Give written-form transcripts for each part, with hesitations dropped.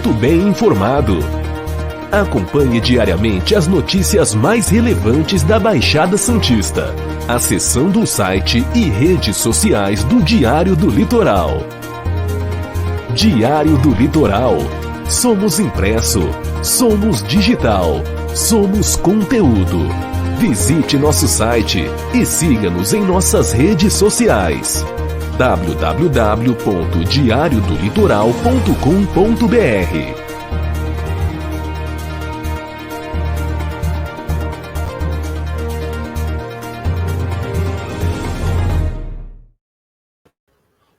muito bem informado. Acompanhe diariamente as notícias mais relevantes da Baixada Santista, acessando o site e redes sociais do Diário do Litoral. Diário do Litoral. Somos impresso, somos digital, somos conteúdo. Visite nosso site e siga-nos em nossas redes sociais. www.diariodolitoral.com.br.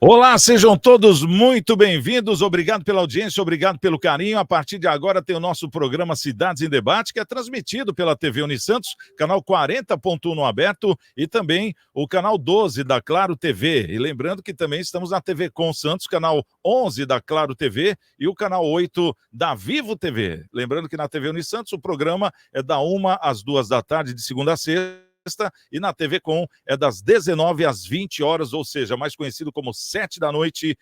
Olá, sejam todos muito bem-vindos, obrigado pela audiência, obrigado pelo carinho. A partir de agora tem o nosso programa Cidades em Debate, que é transmitido pela TV Unisantos, canal 40.1 no aberto e também o canal 12 da Claro TV. E lembrando que também estamos na TV Com Santos, canal 11 da Claro TV e o canal 8 da Vivo TV. Lembrando que na TV Unisantos o programa é da 1 às 2 da tarde, de segunda a sexta, e na TV Com é das 19 às 20 horas, ou seja, mais conhecido como 7 da noite,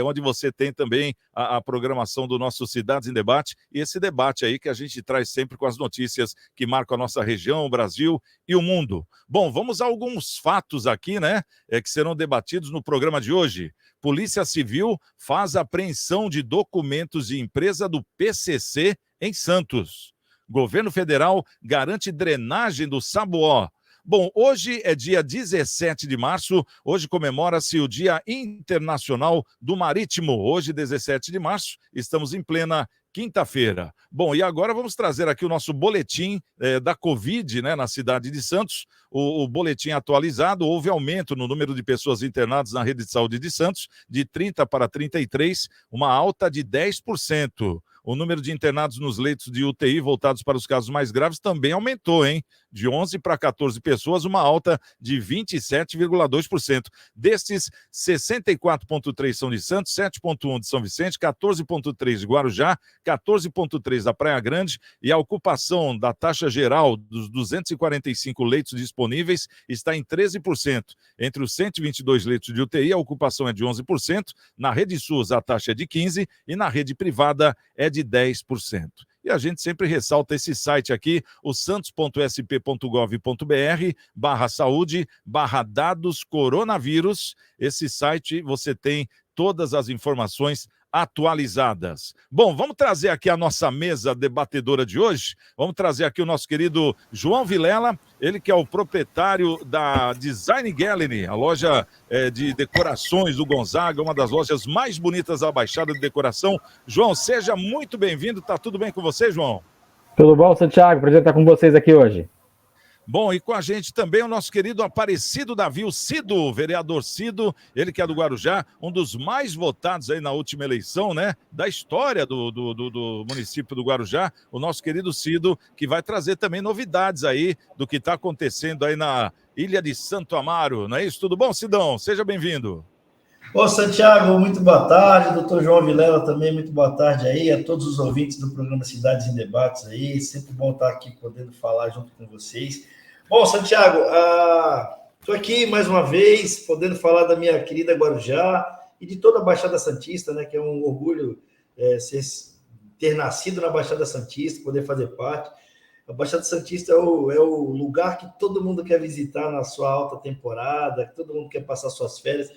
onde você tem também a programação do nosso Cidades em Debate, e esse debate aí que a gente traz sempre com as notícias que marcam a nossa região, o Brasil e o mundo. Bom, vamos a alguns fatos aqui, né, que serão debatidos no programa de hoje. Polícia Civil faz apreensão de documentos de empresa do PCC em Santos. Governo Federal garante drenagem do Sabuó. Bom, hoje é dia 17 de março, hoje comemora-se o Dia Internacional do Marítimo. Hoje, 17 de março, estamos em plena quinta-feira. Bom, e agora vamos trazer aqui o nosso boletim da Covid, né, na cidade de Santos. O boletim atualizado, houve aumento no número de pessoas internadas na rede de saúde de Santos, de 30 para 33, uma alta de 10%. O número de internados nos leitos de UTI voltados para os casos mais graves também aumentou, hein? De 11 para 14 pessoas, uma alta de 27,2%. Destes, 64,3 são de Santos, 7,1 de São Vicente, 14,3 de Guarujá, 14,3 da Praia Grande, e a ocupação da taxa geral dos 245 leitos disponíveis está em 13%. Entre os 122 leitos de UTI, a ocupação é de 11%, na rede SUS a taxa é de 15% e na rede privada é de 10%. E a gente sempre ressalta esse site aqui, o santos.sp.gov.br/saúde/dados coronavírus. Esse site você tem todas as informações atualizadas. Bom, vamos trazer aqui a nossa mesa debatedora de hoje. Vamos trazer aqui o nosso querido João Vilela, ele que é o proprietário da Design Gallery, a loja de decorações do Gonzaga, uma das lojas mais bonitas da Baixada de Decoração. João, seja muito bem-vindo. Tá tudo bem com você, João? Tudo bom, Santiago? Prazer estar com vocês aqui hoje. Bom, e com a gente também o nosso querido Aparecido Davi, o Cido, o vereador Cido, ele que é do Guarujá, um dos mais votados aí na última eleição, né, da história do município do Guarujá, o nosso querido Cido, que vai trazer também novidades aí do que está acontecendo aí na Ilha de Santo Amaro, não é isso? Tudo bom, Cidão? Seja bem-vindo. Ô, Santiago, muito boa tarde, doutor João Vilela também, muito boa tarde aí, a todos os ouvintes do programa Cidades em Debates aí, sempre bom estar aqui podendo falar junto com vocês. Bom, Santiago, estou aqui mais uma vez, podendo falar da minha querida Guarujá e de toda a Baixada Santista, né, que é um orgulho ter nascido na Baixada Santista, poder fazer parte. A Baixada Santista é o lugar que todo mundo quer visitar na sua alta temporada, que todo mundo quer passar suas férias,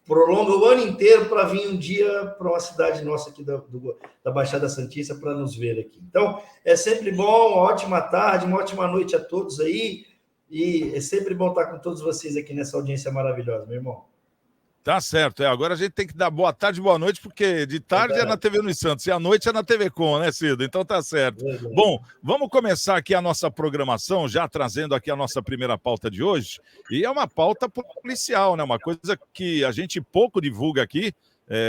prolonga o ano inteiro para vir um dia para uma cidade nossa aqui da Baixada Santista para nos ver aqui. Então, é sempre bom, uma ótima tarde, uma ótima noite a todos aí, e é sempre bom estar com todos vocês aqui nessa audiência maravilhosa, meu irmão. Tá certo, agora a gente tem que dar boa tarde, boa noite, porque de tarde é na TV Unisantos Santos e à noite é na TV Com, né, Cido? Então tá certo. Bom, vamos começar aqui a nossa programação, já trazendo aqui a nossa primeira pauta de hoje, e é uma pauta policial, né, uma coisa que a gente pouco divulga aqui,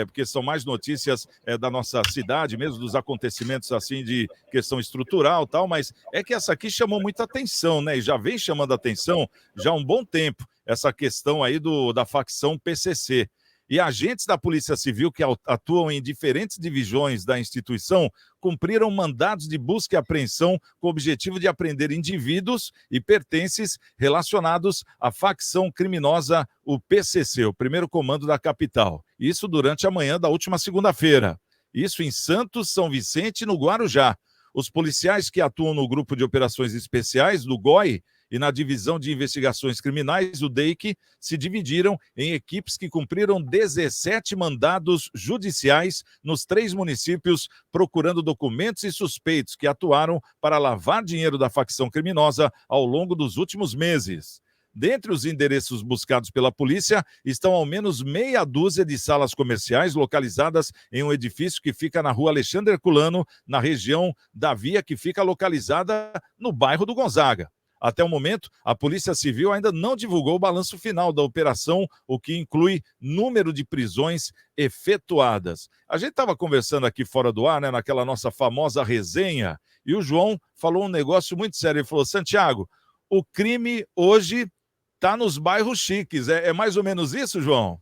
porque são mais notícias da nossa cidade, mesmo dos acontecimentos assim de questão estrutural e tal, mas é que essa aqui chamou muita atenção, né? E já vem chamando atenção já há um bom tempo, essa questão aí da facção PCC. E agentes da Polícia Civil que atuam em diferentes divisões da instituição cumpriram mandados de busca e apreensão com o objetivo de apreender indivíduos e pertences relacionados à facção criminosa, o PCC, o primeiro comando da capital. Isso durante a manhã da última segunda-feira. Isso em Santos, São Vicente e no Guarujá. Os policiais que atuam no Grupo de Operações Especiais, do GOI, e na Divisão de Investigações Criminais, o DEIC, se dividiram em equipes que cumpriram 17 mandados judiciais nos 3 municípios, procurando documentos e suspeitos que atuaram para lavar dinheiro da facção criminosa ao longo dos últimos meses. Dentre os endereços buscados pela polícia estão ao menos meia dúzia de salas comerciais localizadas em um edifício que fica na rua Alexandre Herculano, na região da Via, que fica localizada no bairro do Gonzaga. Até o momento, a Polícia Civil ainda não divulgou o balanço final da operação, o que inclui número de prisões efetuadas. A gente estava conversando aqui fora do ar, né, naquela nossa famosa resenha, e o João falou um negócio muito sério. Ele falou: Santiago, o crime hoje está nos bairros chiques. É mais ou menos isso, João?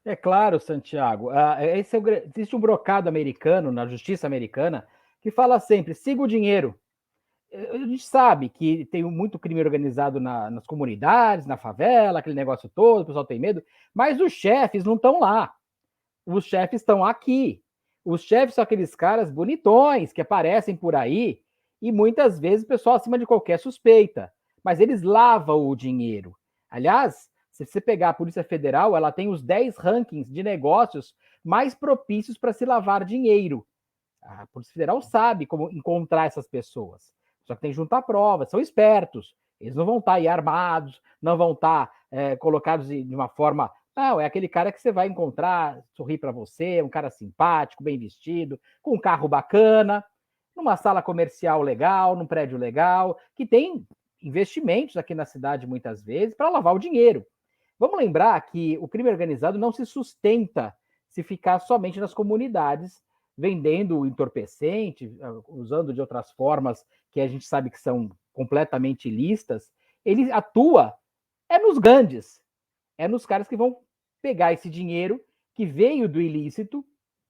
É claro, Santiago. Existe um brocado americano, na justiça americana, que fala sempre: siga o dinheiro. A gente sabe que tem muito crime organizado nas comunidades, na favela, aquele negócio todo, o pessoal tem medo, mas os chefes não estão lá. Os chefes estão aqui. Os chefes são aqueles caras bonitões que aparecem por aí e muitas vezes o pessoal acima de qualquer suspeita. Mas eles lavam o dinheiro. Aliás, se você pegar a Polícia Federal, ela tem os 10 rankings de negócios mais propícios para se lavar dinheiro. A Polícia Federal sabe como encontrar essas pessoas. Só que tem que juntar provas, são espertos. Eles não vão estar aí armados, não vão estar colocados de uma forma... Não, é aquele cara que você vai encontrar, sorrir para você, um cara simpático, bem vestido, com um carro bacana, numa sala comercial legal, num prédio legal, que tem investimentos aqui na cidade muitas vezes para lavar o dinheiro. Vamos lembrar que o crime organizado não se sustenta se ficar somente nas comunidades, vendendo entorpecente, usando de outras formas que a gente sabe que são completamente ilícitas. Ele atua nos grandes, nos caras que vão pegar esse dinheiro que veio do ilícito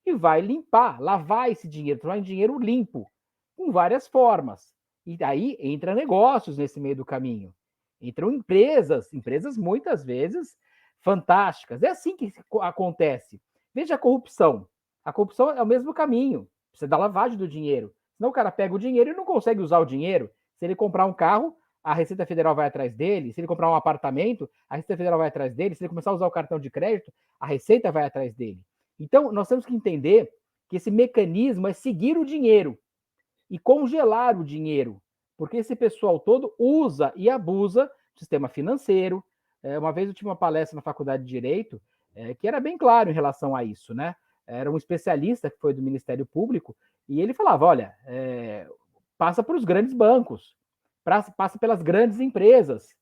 e vai limpar, lavar esse dinheiro, tornar em dinheiro limpo, com várias formas. E aí entra negócios nesse meio do caminho. Entram empresas muitas vezes fantásticas. É assim que acontece. Veja a corrupção. A corrupção é o mesmo caminho. Você dá lavagem do dinheiro. Senão o cara pega o dinheiro e não consegue usar o dinheiro. Se ele comprar um carro, a Receita Federal vai atrás dele. Se ele comprar um apartamento, a Receita Federal vai atrás dele. Se ele começar a usar o cartão de crédito, a Receita vai atrás dele. Então, nós temos que entender que esse mecanismo é seguir o dinheiro e congelar o dinheiro. Porque esse pessoal todo usa e abusa do sistema financeiro. Uma vez eu tive uma palestra na Faculdade de Direito que era bem claro em relação a isso, né? Era um especialista que foi do Ministério Público e ele falava, olha, passa por os grandes bancos, passa pelas grandes empresas.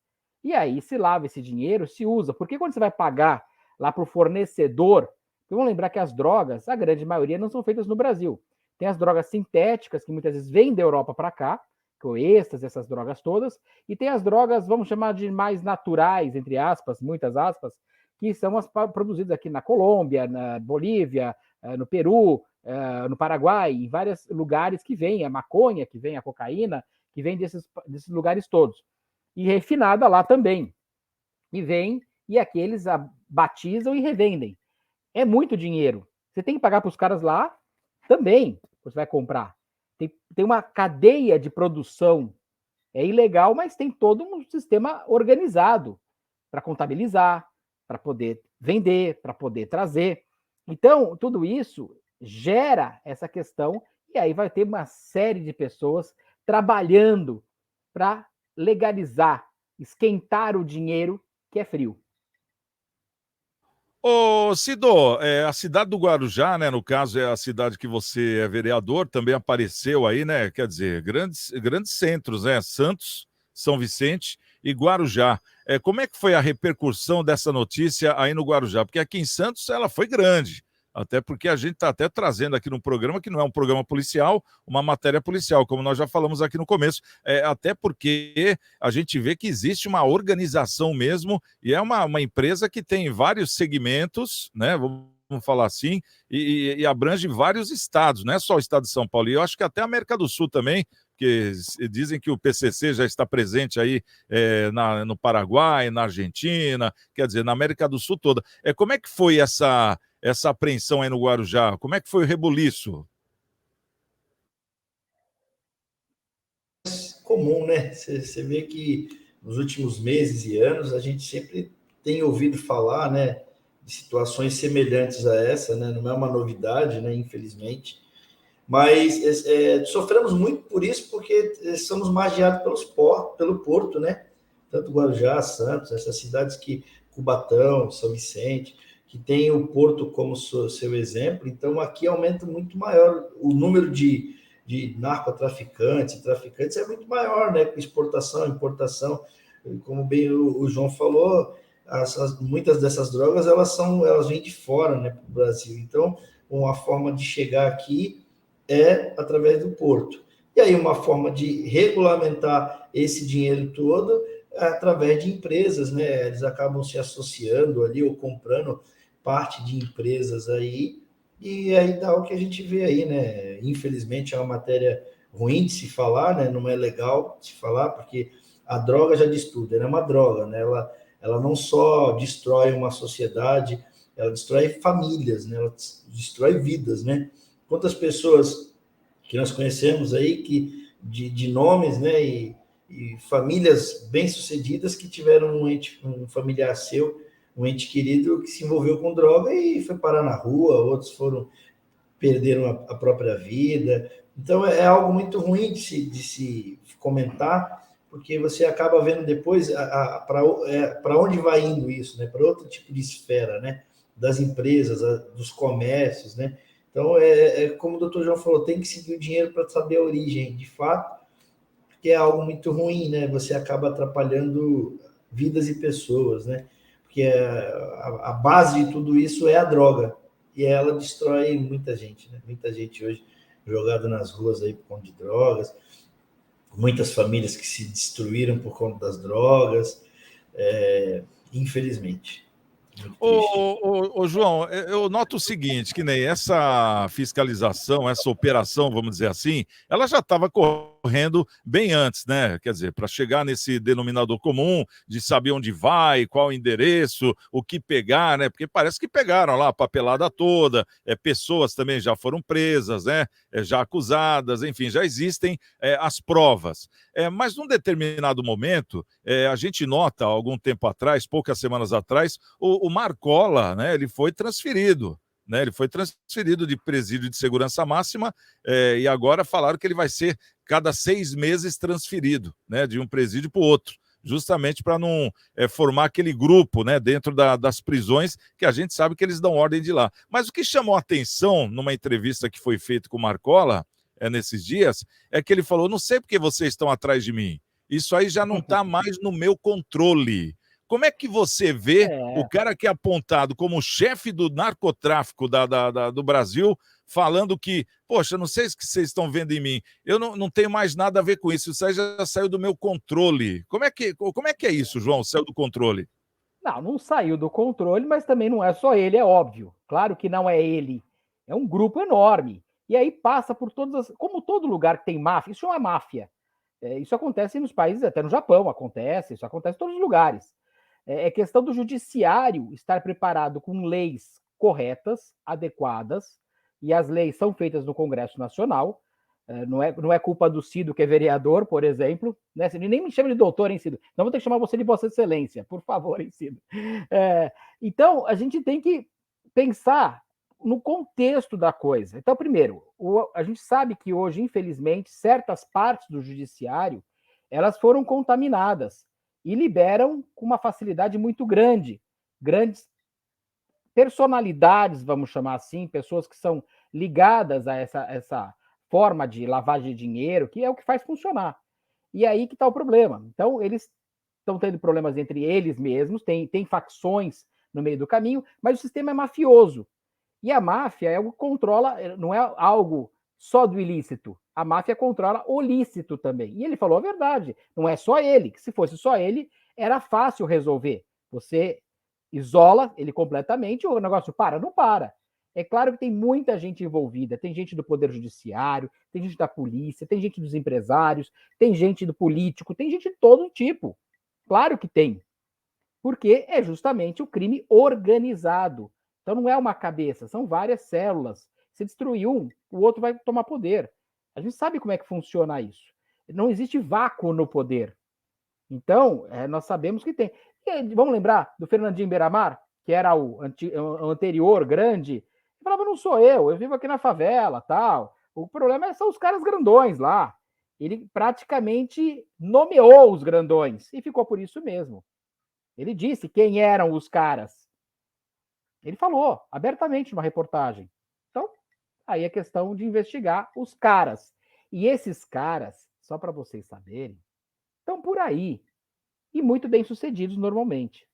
E aí se lava esse dinheiro, se usa. Porque quando você vai pagar lá para o fornecedor, vamos lembrar que as drogas, a grande maioria, não são feitas no Brasil. Tem as drogas sintéticas, que muitas vezes vêm da Europa para cá, que o êxtase, essas drogas todas, e tem as drogas, vamos chamar de mais naturais, entre aspas, muitas aspas, que são as produzidas aqui na Colômbia, na Bolívia, no Peru, no Paraguai, em vários lugares que vem a maconha, que vem a cocaína, que vem desses lugares todos. E refinada lá também. E vem, e aqueles batizam e revendem. É muito dinheiro. Você tem que pagar para os caras lá também, você vai comprar. Tem uma cadeia de produção. É ilegal, mas tem todo um sistema organizado para contabilizar, para poder vender, para poder trazer. Então, tudo isso gera essa questão e aí vai ter uma série de pessoas trabalhando para legalizar, esquentar o dinheiro que é frio. Ô, Cido, a cidade do Guarujá, né, no caso é a cidade que você é vereador, também apareceu aí, né, quer dizer, grandes centros, né, Santos, São Vicente e Guarujá. Como é que foi a repercussão dessa notícia aí no Guarujá? Porque aqui em Santos ela foi grande, até porque a gente está até trazendo aqui no programa, que não é um programa policial, uma matéria policial, como nós já falamos aqui no começo, até porque a gente vê que existe uma organização mesmo, e é uma empresa que tem vários segmentos, né, vamos falar assim, e abrange vários estados, não é só o estado de São Paulo, e eu acho que até a América do Sul também, porque dizem que o PCC já está presente aí no Paraguai, na Argentina, quer dizer, na América do Sul toda. Como é que foi essa essa apreensão aí no Guarujá? Como é que foi o rebuliço? Comum, né? Você vê que nos últimos meses e anos a gente sempre tem ouvido falar, né, de situações semelhantes a essa, né? Não é uma novidade, né? Infelizmente, mas sofremos muito por isso porque somos magiados pelo porto, né? Tanto Guarujá, Santos, essas cidades que Cubatão, São Vicente, que tem o porto como seu exemplo. Então aqui aumenta muito maior o número de narcotraficantes e traficantes é muito maior, né? Com exportação, importação, como bem o João falou, muitas dessas drogas elas vêm de fora, né, para o Brasil. Então, uma forma de chegar aqui é através do porto. E aí uma forma de regulamentar esse dinheiro todo é através de empresas, né? Eles acabam se associando ali ou comprando parte de empresas aí, e aí dá o que a gente vê aí, né? Infelizmente é uma matéria ruim de se falar, né? Não é legal de se falar, porque a droga já diz tudo, ela é uma droga, né? Ela não só destrói uma sociedade, ela destrói famílias, né? Ela destrói vidas, né? Quantas pessoas que nós conhecemos aí que de nomes, né? E famílias bem-sucedidas que tiveram um familiar seu, um ente querido que se envolveu com droga e foi parar na rua, outros perderam a própria vida. Então é algo muito ruim de se comentar, porque você acaba vendo depois para onde vai indo isso, né? Para outro tipo de esfera, né? Das empresas, dos comércios, né? Então, como o doutor João falou, tem que seguir o dinheiro para saber a origem, de fato, porque é algo muito ruim, né? Você acaba atrapalhando vidas e pessoas, né? Porque a base de tudo isso é a droga, e ela destrói muita gente, né? Muita gente hoje jogada nas ruas aí por conta de drogas, muitas famílias que se destruíram por conta das drogas, infelizmente. Ô, João, eu noto o seguinte, que nem essa fiscalização, essa operação, vamos dizer assim, ela já estava correndo bem antes, né? Quer dizer, para chegar nesse denominador comum de saber onde vai, qual o endereço, o que pegar, né? Porque parece que pegaram lá a papelada toda, pessoas também já foram presas, né? Já acusadas, enfim, já existem as provas. Mas num determinado momento, a gente nota, algum tempo atrás, poucas semanas atrás, o Marcola, né, ele foi transferido. Né, ele foi transferido de presídio de segurança máxima e agora falaram que ele vai ser cada 6 meses transferido, né, de um presídio para o outro, justamente para não formar aquele grupo, né, dentro das prisões, que a gente sabe que eles dão ordem de lá. Mas o que chamou a atenção numa entrevista que foi feita com o Marcola nesses dias é que ele falou: não sei porque vocês estão atrás de mim, isso aí já não está mais no meu controle. Como é que você vê o cara que é apontado como chefe do narcotráfico do Brasil falando que, poxa, não sei o que vocês estão vendo em mim, eu não tenho mais nada a ver com isso aí já saiu do meu controle. Como é que é isso, João, saiu do controle? Não saiu do controle, mas também não é só ele, é óbvio. Claro que não é ele, é um grupo enorme. E aí passa por todas como todo lugar que tem máfia, isso chama máfia. Isso acontece nos países, até no Japão acontece, isso acontece em todos os lugares. É questão do judiciário estar preparado com leis corretas, adequadas, e as leis são feitas no Congresso Nacional. Não é culpa do Cido, que é vereador, por exemplo. Né? Você nem me chama de doutor, hein, Cido? Não vou ter que chamar você de Vossa Excelência, por favor, hein, Cido? Então, a gente tem que pensar no contexto da coisa. Então, primeiro, a gente sabe que hoje, infelizmente, certas partes do judiciário elas foram contaminadas e liberam com uma facilidade muito grande grandes personalidades, vamos chamar assim, pessoas que são ligadas a essa forma de lavagem de dinheiro, que é o que faz funcionar. E aí que está o problema. Então, eles estão tendo problemas entre eles mesmos, tem facções no meio do caminho, mas o sistema é mafioso. E a máfia é o que controla, não é algo só do ilícito. A máfia controla o lícito também. E ele falou a verdade. Não é só ele, que se fosse só ele, era fácil resolver. Você isola ele completamente, o negócio para, não para. É claro que tem muita gente envolvida, tem gente do Poder Judiciário, tem gente da polícia, tem gente dos empresários, tem gente do político, tem gente de todo tipo. Claro que tem. Porque é justamente o crime organizado. Então não é uma cabeça, são várias células. Se destruir um, o outro vai tomar poder. A gente sabe como é que funciona isso. Não existe vácuo no poder. Então, nós sabemos que tem. E, vamos lembrar do Fernandinho Beiramar, que era o anterior grande. Ele falava, não sou eu vivo aqui na favela, tal. O problema são os caras grandões lá. Ele praticamente nomeou os grandões e ficou por isso mesmo. Ele disse quem eram os caras. Ele falou abertamente numa reportagem. Então, aí é questão de investigar os caras. E esses caras, só para vocês saberem, estão por aí. E muito bem sucedidos normalmente.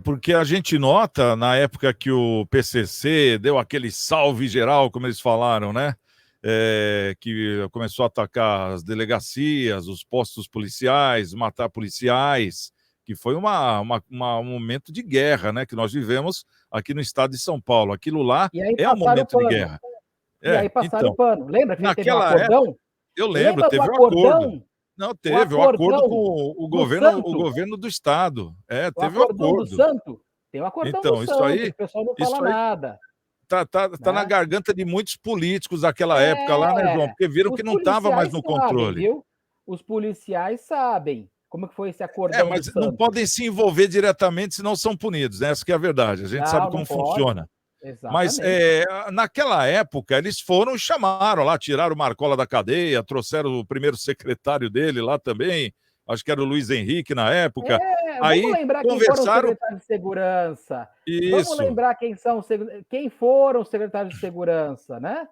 Porque a gente nota, na época que o PCC deu aquele salve geral, como eles falaram, né? Que começou a atacar as delegacias, os postos policiais, matar policiais, que foi um momento de guerra, né? Que nós vivemos aqui no estado de São Paulo. Aquilo lá é um momento de guerra. E aí passaram o pano. Lembra que teve um naquela acordão? época, eu lembro, teve um acordo. Não, teve o acordo com o governo do estado. Teve um acordo. Do Santo? Tem um acordão então, do isso Santo, aí, o pessoal não fala nada. Tá na garganta de muitos políticos daquela época lá, né, João? Porque viram que não estava mais no controle. Viu? Os policiais sabem como que foi esse acordão mas do Santo. não podem se envolver diretamente, senão são punidos, né? Essa que é a verdade. A gente sabe como funciona. Mas naquela época eles foram e chamaram lá, tiraram o Marcola da cadeia, trouxeram o primeiro secretário dele lá também, acho que era o Luiz Henrique na época. Aí vamos lembrar conversaram... quem foram os secretários de segurança. Isso. Vamos lembrar quem foram os secretários de segurança, né?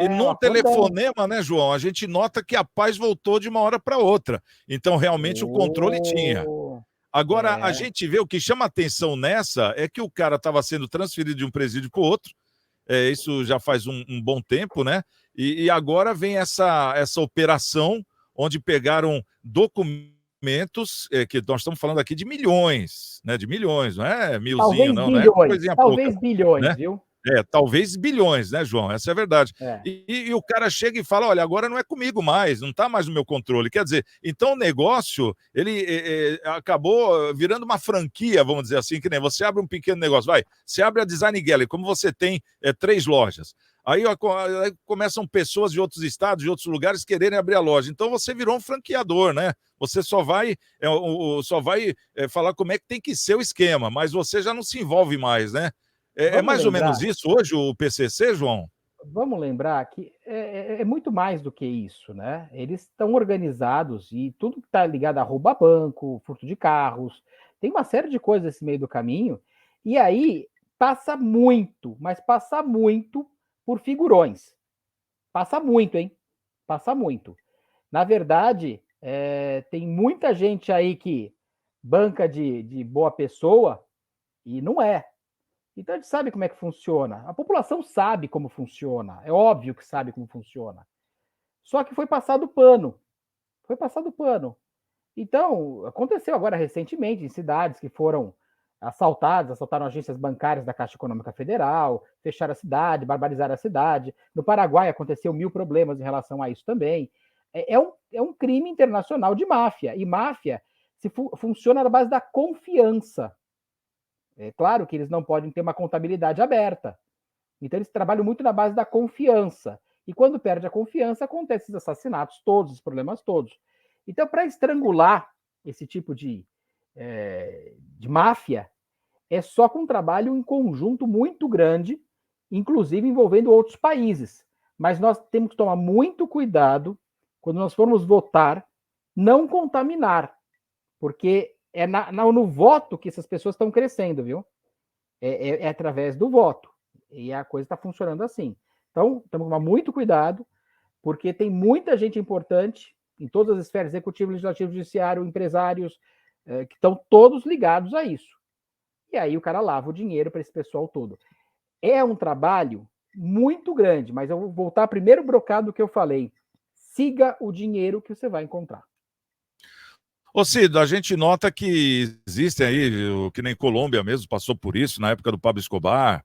E num telefonema, né, João, a gente nota que a paz voltou de uma hora para outra. Então, realmente, o controle tinha. Agora, a gente vê, o que chama atenção nessa é que o cara estava sendo transferido de um presídio para o outro, isso já faz um bom tempo, né? E agora vem essa operação onde pegaram documentos, que nós estamos falando aqui de milhões, né? De milhões, não é milzinho, não, bilhões, não é coisinha talvez pouca, bilhões, né? viu? Talvez bilhões, né, João? Essa é a verdade. E o cara chega e fala, olha, agora não é comigo mais, não está mais no meu controle. Quer dizer, então o negócio, ele acabou virando uma franquia, vamos dizer assim, que nem você abre um pequeno negócio, você abre a Design Gallery, como você tem 3 lojas. Aí começam pessoas de outros estados, de outros lugares, quererem abrir a loja. Então você virou um franqueador, né? Você só vai falar como é que tem que ser o esquema, mas você já não se envolve mais, né? É mais ou menos isso hoje o PCC, João? Vamos lembrar que é muito mais do que isso, né? Eles estão organizados e tudo que está ligado a roubar banco, furto de carros, tem uma série de coisas nesse meio do caminho, e aí passa muito, mas passa muito por figurões. Passa muito, hein? Passa muito. Na verdade, tem muita gente aí que banca de boa pessoa e não é. Então a gente sabe como é que funciona. A população sabe como funciona. É óbvio que sabe como funciona. Só que foi passado pano. Foi passado pano. Então, aconteceu agora recentemente em cidades que foram assaltaram agências bancárias da Caixa Econômica Federal, fecharam a cidade, barbarizaram a cidade. No Paraguai aconteceu 1000 problemas em relação a isso também. É um crime internacional de máfia. E máfia funciona na base da confiança. É claro que eles não podem ter uma contabilidade aberta. Então, eles trabalham muito na base da confiança. E quando perde a confiança, acontecem esses assassinatos todos, os problemas todos. Então, para estrangular esse tipo de máfia, é só com um trabalho em conjunto muito grande, inclusive envolvendo outros países. Mas nós temos que tomar muito cuidado quando nós formos votar, não contaminar, porque é no voto que essas pessoas estão crescendo, viu? É através do voto. E a coisa está funcionando assim. Então, temos que tomar muito cuidado, porque tem muita gente importante em todas as esferas, executivo, legislativo, judiciário, empresários, que estão todos ligados a isso. E aí o cara lava o dinheiro para esse pessoal todo. É um trabalho muito grande, mas eu vou voltar ao primeiro brocado que eu falei. Siga o dinheiro que você vai encontrar. Ô Cido, a gente nota que existem aí, que nem Colômbia mesmo passou por isso, na época do Pablo Escobar,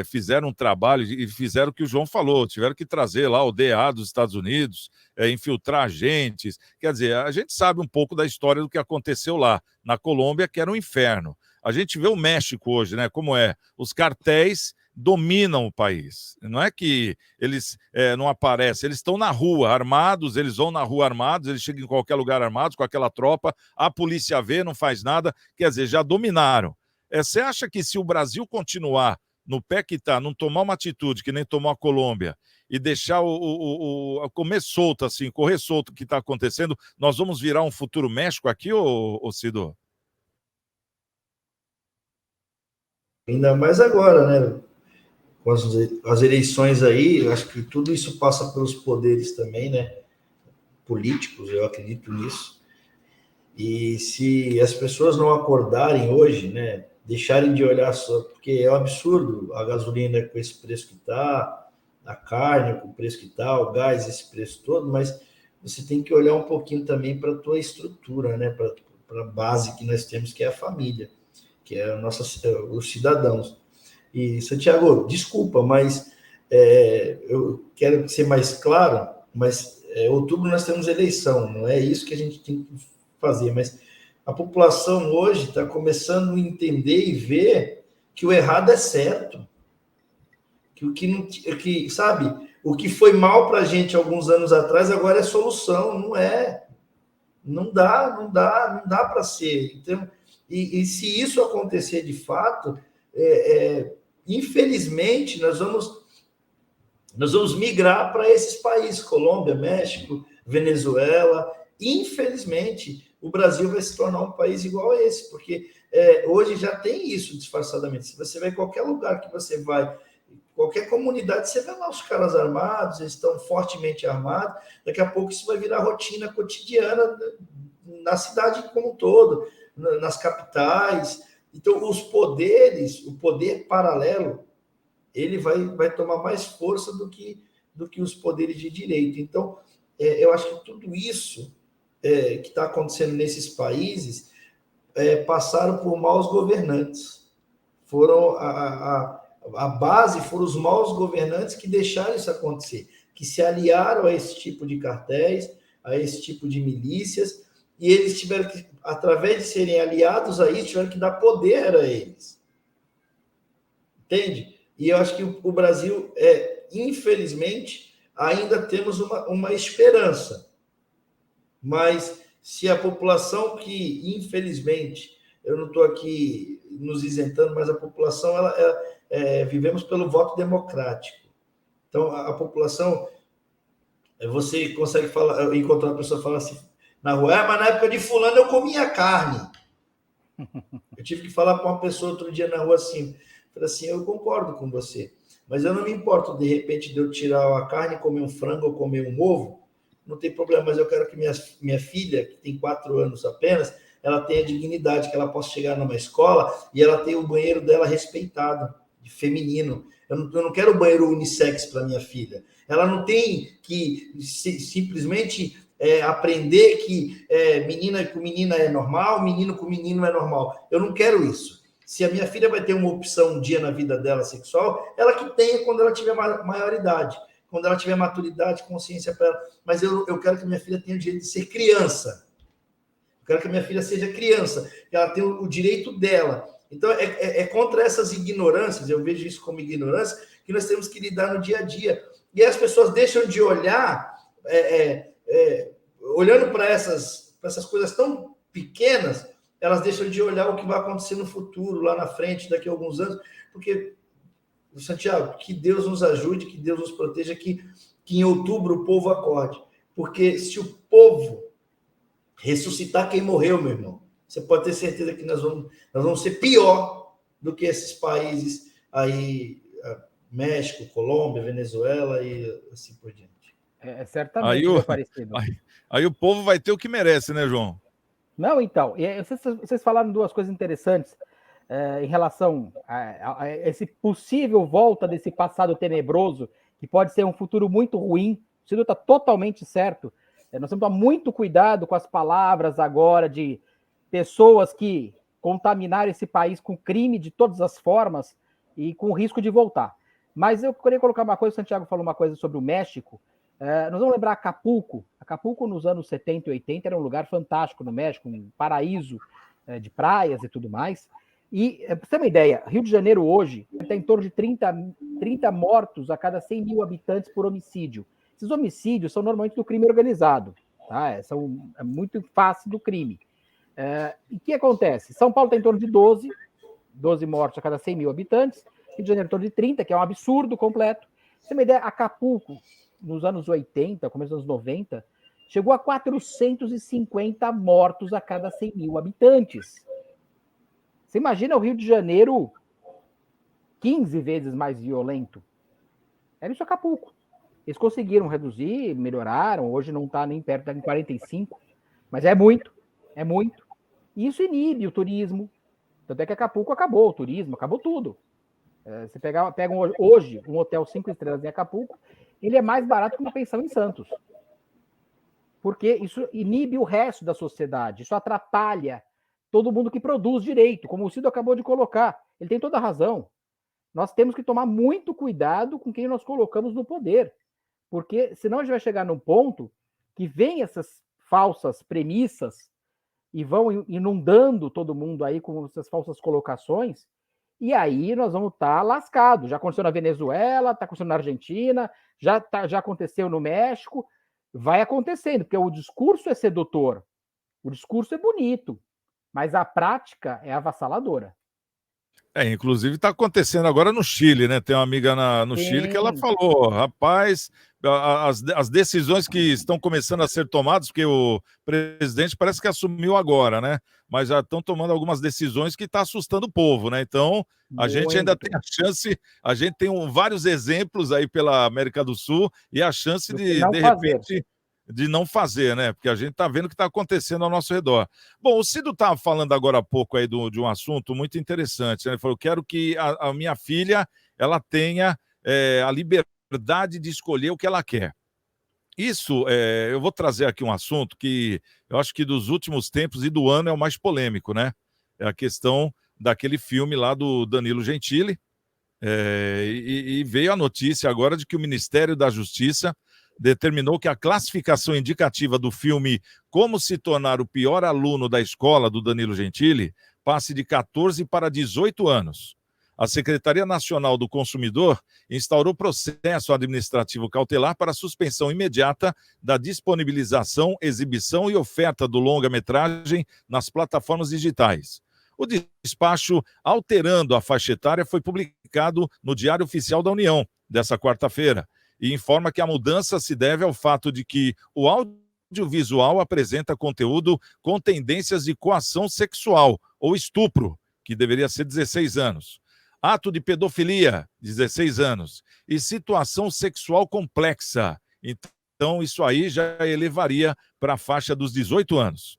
fizeram um trabalho e fizeram o que o João falou, tiveram que trazer lá o DEA dos Estados Unidos, infiltrar agentes. Quer dizer, a gente sabe um pouco da história do que aconteceu lá, na Colômbia, que era um inferno. A gente vê o México hoje, né? Como é? Os cartéis dominam o país. Não é que eles não aparecem, eles estão na rua armados, eles vão na rua armados, eles chegam em qualquer lugar armados com aquela tropa, a polícia vê, não faz nada, quer dizer, já dominaram. Você acha que se o Brasil continuar no pé que está, não tomar uma atitude que nem tomou a Colômbia e deixar comer solto, assim, correr solto o que está acontecendo, nós vamos virar um futuro México aqui, ô Cido? Ainda mais agora, né? Com as eleições aí, acho que tudo isso passa pelos poderes também, né? Políticos, eu acredito nisso. E se as pessoas não acordarem hoje, né? Deixarem de olhar só, porque é um absurdo a gasolina com esse preço que está, a carne com o preço que está, o gás, esse preço todo, mas você tem que olhar um pouquinho também para a tua estrutura, né? Para a base que nós temos, que é a família, que é os cidadãos. E, Santiago, desculpa, mas eu quero ser mais claro, mas outubro nós temos eleição, não é isso que a gente tem que fazer, mas a população hoje está começando a entender e ver que o errado é certo, sabe, o que foi mal para a gente alguns anos atrás agora é solução, não dá para ser. Então, e se isso acontecer de fato, infelizmente, nós vamos migrar para esses países, Colômbia, México, Venezuela. Infelizmente, o Brasil vai se tornar um país igual a esse, porque hoje já tem isso disfarçadamente. Se você vai em qualquer lugar que você vai, qualquer comunidade, você vê lá os caras armados, eles estão fortemente armados, daqui a pouco isso vai virar rotina cotidiana na cidade como um todo, nas capitais. Então, o poder paralelo, ele vai tomar mais força do que os poderes de direito. Então, eu acho que tudo isso que está acontecendo nesses países passaram por maus governantes. Foram a base foram os maus governantes que deixaram isso acontecer, que se aliaram a esse tipo de cartéis, a esse tipo de milícias, e eles tiveram que, através de serem aliados a isso, tiveram que dar poder a eles. Entende? E eu acho que o Brasil, infelizmente, ainda temos uma esperança. Mas se a população que, infelizmente, eu não estou aqui nos isentando, mas a população, vivemos pelo voto democrático. Então, a população, você consegue encontrar uma pessoa falando assim, na rua, mas na época de fulano eu comia carne. Eu tive que falar para uma pessoa outro dia na rua assim, falei assim, eu concordo com você, mas eu não me importo de repente de eu tirar a carne, comer um frango ou comer um ovo, não tem problema, mas eu quero que minha filha, que tem 4 anos apenas, ela tenha dignidade, que ela possa chegar numa escola e ela tenha o banheiro dela respeitado, de feminino. Eu não quero o banheiro unissex para minha filha. Ela não tem que simplesmente aprender que menina com menina é normal, menino com menino é normal. Eu não quero isso. Se a minha filha vai ter uma opção um dia na vida dela sexual, ela que tenha quando ela tiver maioridade, quando ela tiver maturidade, consciência para ela. Mas eu quero que a minha filha tenha o direito de ser criança. Eu quero que a minha filha seja criança, que ela tenha o direito dela. Então, é contra essas ignorâncias, eu vejo isso como ignorância, que nós temos que lidar no dia a dia. E as pessoas deixam de olhar, olhando para essas coisas tão pequenas, elas deixam de olhar o que vai acontecer no futuro, lá na frente, daqui a alguns anos, porque, Santiago, que Deus nos ajude, que Deus nos proteja, que em outubro o povo acorde. Porque se o povo ressuscitar quem morreu, meu irmão, você pode ter certeza que nós vamos ser pior do que esses países aí, México, Colômbia, Venezuela e assim por diante. Certamente, parecido. Aí o povo vai ter o que merece, né, João? Não, então, vocês falaram 2 coisas interessantes em relação a esse possível volta desse passado tenebroso, que pode ser um futuro muito ruim. O Ciro está totalmente certo. Nós temos que tomar muito cuidado com as palavras agora de pessoas que contaminaram esse país com crime de todas as formas e com risco de voltar. Mas eu queria colocar uma coisa, o Santiago falou uma coisa sobre o México. Nós vamos lembrar Acapulco. Acapulco, nos anos 70 e 80, era um lugar fantástico no México, um paraíso de praias e tudo mais. E, para você ter uma ideia, Rio de Janeiro hoje está em torno de 30 mortos a cada 100 mil habitantes por homicídio. Esses homicídios são normalmente do crime organizado, tá? É muito fácil do crime. E o que acontece? São Paulo está em torno de 12 mortos a cada 100 mil habitantes, Rio de Janeiro em torno de 30, que é um absurdo completo. Pra você ter uma ideia, Acapulco, nos anos 80, começo dos anos 90, chegou a 450 mortos a cada 100 mil habitantes. Você imagina o Rio de Janeiro 15 vezes mais violento? Era isso Acapulco. Eles conseguiram reduzir, melhoraram, hoje não está nem perto, está em 45, mas é muito. E isso inibe o turismo. Tanto é que Acapulco acabou, o turismo, acabou tudo. Você pega hoje um hotel 5 estrelas em Acapulco, ele é mais barato que uma pensão em Santos. Porque isso inibe o resto da sociedade, isso atrapalha todo mundo que produz direito, como o Cido acabou de colocar. Ele tem toda a razão. Nós temos que tomar muito cuidado com quem nós colocamos no poder, porque senão a gente vai chegar num ponto que vem essas falsas premissas e vão inundando todo mundo aí com essas falsas colocações, e aí nós vamos estar lascados. Já aconteceu na Venezuela, está acontecendo na Argentina, já aconteceu no México, vai acontecendo, porque o discurso é sedutor, o discurso é bonito, mas a prática é avassaladora. Inclusive está acontecendo agora no Chile, né? Tem uma amiga no Chile que ela falou, rapaz, as decisões que estão começando a ser tomadas, porque o presidente parece que assumiu agora, né? Mas já estão tomando algumas decisões que estão assustando o povo, né? Então, a gente ainda tem a chance, a gente tem vários exemplos aí pela América do Sul e a chance de repente, de não fazer, né? Porque a gente está vendo o que está acontecendo ao nosso redor. Bom, o Cido estava falando agora há pouco aí de um assunto muito interessante, né? Ele falou, quero que a minha filha ela tenha a liberdade de escolher o que ela quer. Isso, eu vou trazer aqui um assunto que eu acho que dos últimos tempos e do ano é o mais polêmico, né? É a questão daquele filme lá do Danilo Gentili, e veio a notícia agora de que o Ministério da Justiça determinou que a classificação indicativa do filme Como se tornar o pior aluno da escola, do Danilo Gentili, passe de 14 para 18 anos. A Secretaria Nacional do Consumidor instaurou processo administrativo cautelar para suspensão imediata da disponibilização, exibição e oferta do longa-metragem nas plataformas digitais. O despacho, alterando a faixa etária, foi publicado no Diário Oficial da União, dessa quarta-feira, e informa que a mudança se deve ao fato de que o audiovisual apresenta conteúdo com tendências de coação sexual ou estupro, que deveria ser 16 anos, ato de pedofilia, 16 anos, e situação sexual complexa. Então, isso aí já elevaria para a faixa dos 18 anos.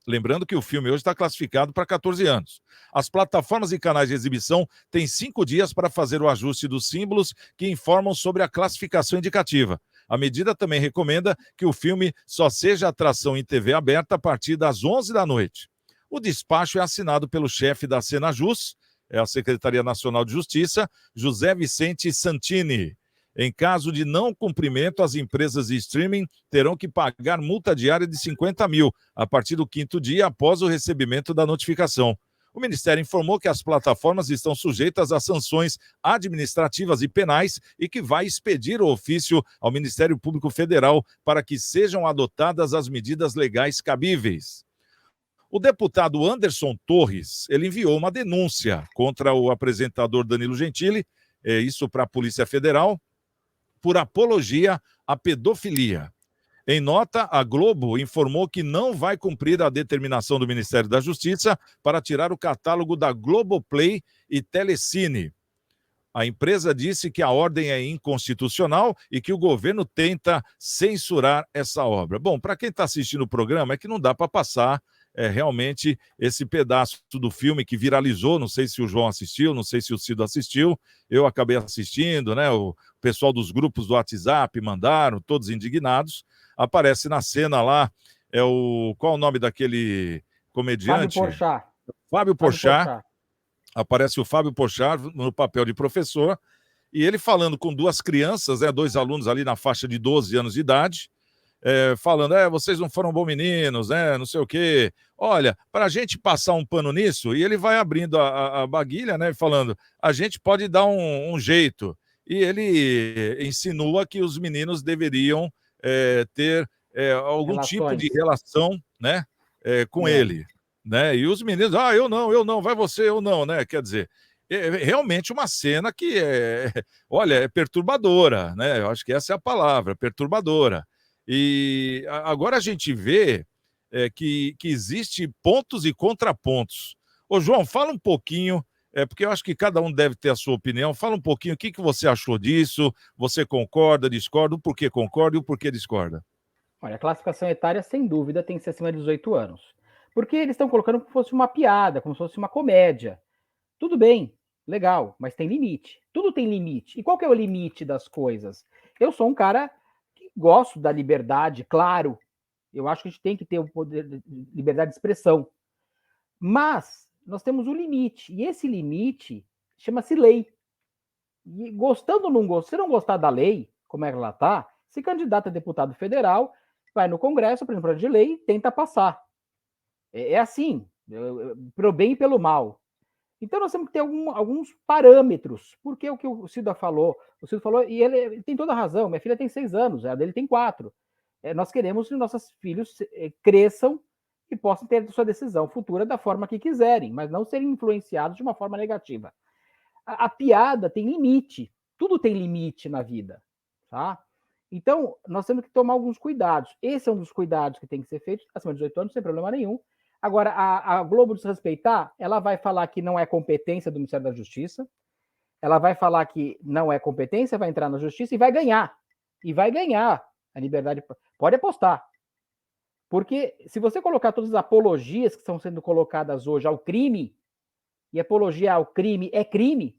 Lembrando que o filme hoje está classificado para 14 anos. As plataformas e canais de exibição têm 5 dias para fazer o ajuste dos símbolos que informam sobre a classificação indicativa. A medida também recomenda que o filme só seja atração em TV aberta a partir das 11 da noite. O despacho é assinado pelo chefe da Senajus, a Secretaria Nacional de Justiça, José Vicente Santini. Em caso de não cumprimento, as empresas de streaming terão que pagar multa diária de 50 mil a partir do 5º dia após o recebimento da notificação. O Ministério informou que as plataformas estão sujeitas a sanções administrativas e penais e que vai expedir o ofício ao Ministério Público Federal para que sejam adotadas as medidas legais cabíveis. O deputado Anderson Torres, ele enviou uma denúncia contra o apresentador Danilo Gentili, isso para a Polícia Federal, por apologia à pedofilia. Em nota, a Globo informou que não vai cumprir a determinação do Ministério da Justiça para tirar o catálogo da Globoplay e Telecine. A empresa disse que a ordem é inconstitucional e que o governo tenta censurar essa obra. Bom, para quem está assistindo o programa, é que não dá para passar realmente esse pedaço do filme que viralizou, não sei se o João assistiu, não sei se o Cido assistiu, eu acabei assistindo, né? O pessoal dos grupos do WhatsApp mandaram, todos indignados. Aparece na cena lá, qual o nome daquele comediante? Fábio Porchat. Aparece o Fábio Porchat no papel de professor, e ele falando com 2 crianças, 2 alunos ali na faixa de 12 anos de idade, falando, vocês não foram bons meninos, né? Não sei o quê. Olha, para a gente passar um pano nisso, e ele vai abrindo a baguilha, né? Falando, a gente pode dar um jeito. E ele insinua que os meninos deveriam ter algum tipo de relação, né? Com ele, né? E os meninos, eu não, vai você, eu não, né? Quer dizer, é realmente uma cena que olha, é perturbadora, né? Eu acho que essa é a palavra, perturbadora. E agora a gente vê que existe pontos e contrapontos. Ô, João, fala um pouquinho, porque eu acho que cada um deve ter a sua opinião. Fala um pouquinho o que você achou disso, você concorda, discorda, o porquê concorda e o porquê discorda. Olha, a classificação etária, sem dúvida, tem que ser acima de 18 anos. Porque eles estão colocando como se fosse uma piada, como se fosse uma comédia. Tudo bem, legal, mas tem limite. Tudo tem limite. E qual que é o limite das coisas? Eu sou um cara que gosto da liberdade, claro. Eu acho que a gente tem que ter o poder de liberdade de expressão. Mas nós temos um limite. E esse limite chama-se lei. E gostando ou não gostando, se não gostar da lei, como é que ela está, se candidata a deputado federal, vai no Congresso, apresenta um projeto de lei e tenta passar. É assim, pelo bem e pelo mal. Então nós temos que ter alguns parâmetros, porque o que o Cida falou, e ele tem toda a razão, minha filha tem 6 anos, a dele tem 4. Nós queremos que nossos filhos cresçam e possam ter sua decisão futura da forma que quiserem, mas não serem influenciados de uma forma negativa. A piada tem limite, tudo tem limite na vida, tá? Então, nós temos que tomar alguns cuidados. Esse é um dos cuidados que tem que ser feito, acima de 18 anos, sem problema nenhum. Agora, a Globo desrespeitar, ela vai falar que não é competência do Ministério da Justiça, ela vai falar que não é competência, vai entrar na Justiça e vai ganhar. E vai ganhar a liberdade. Pode apostar. Porque se você colocar todas as apologias que estão sendo colocadas hoje ao crime, e apologia ao crime é crime,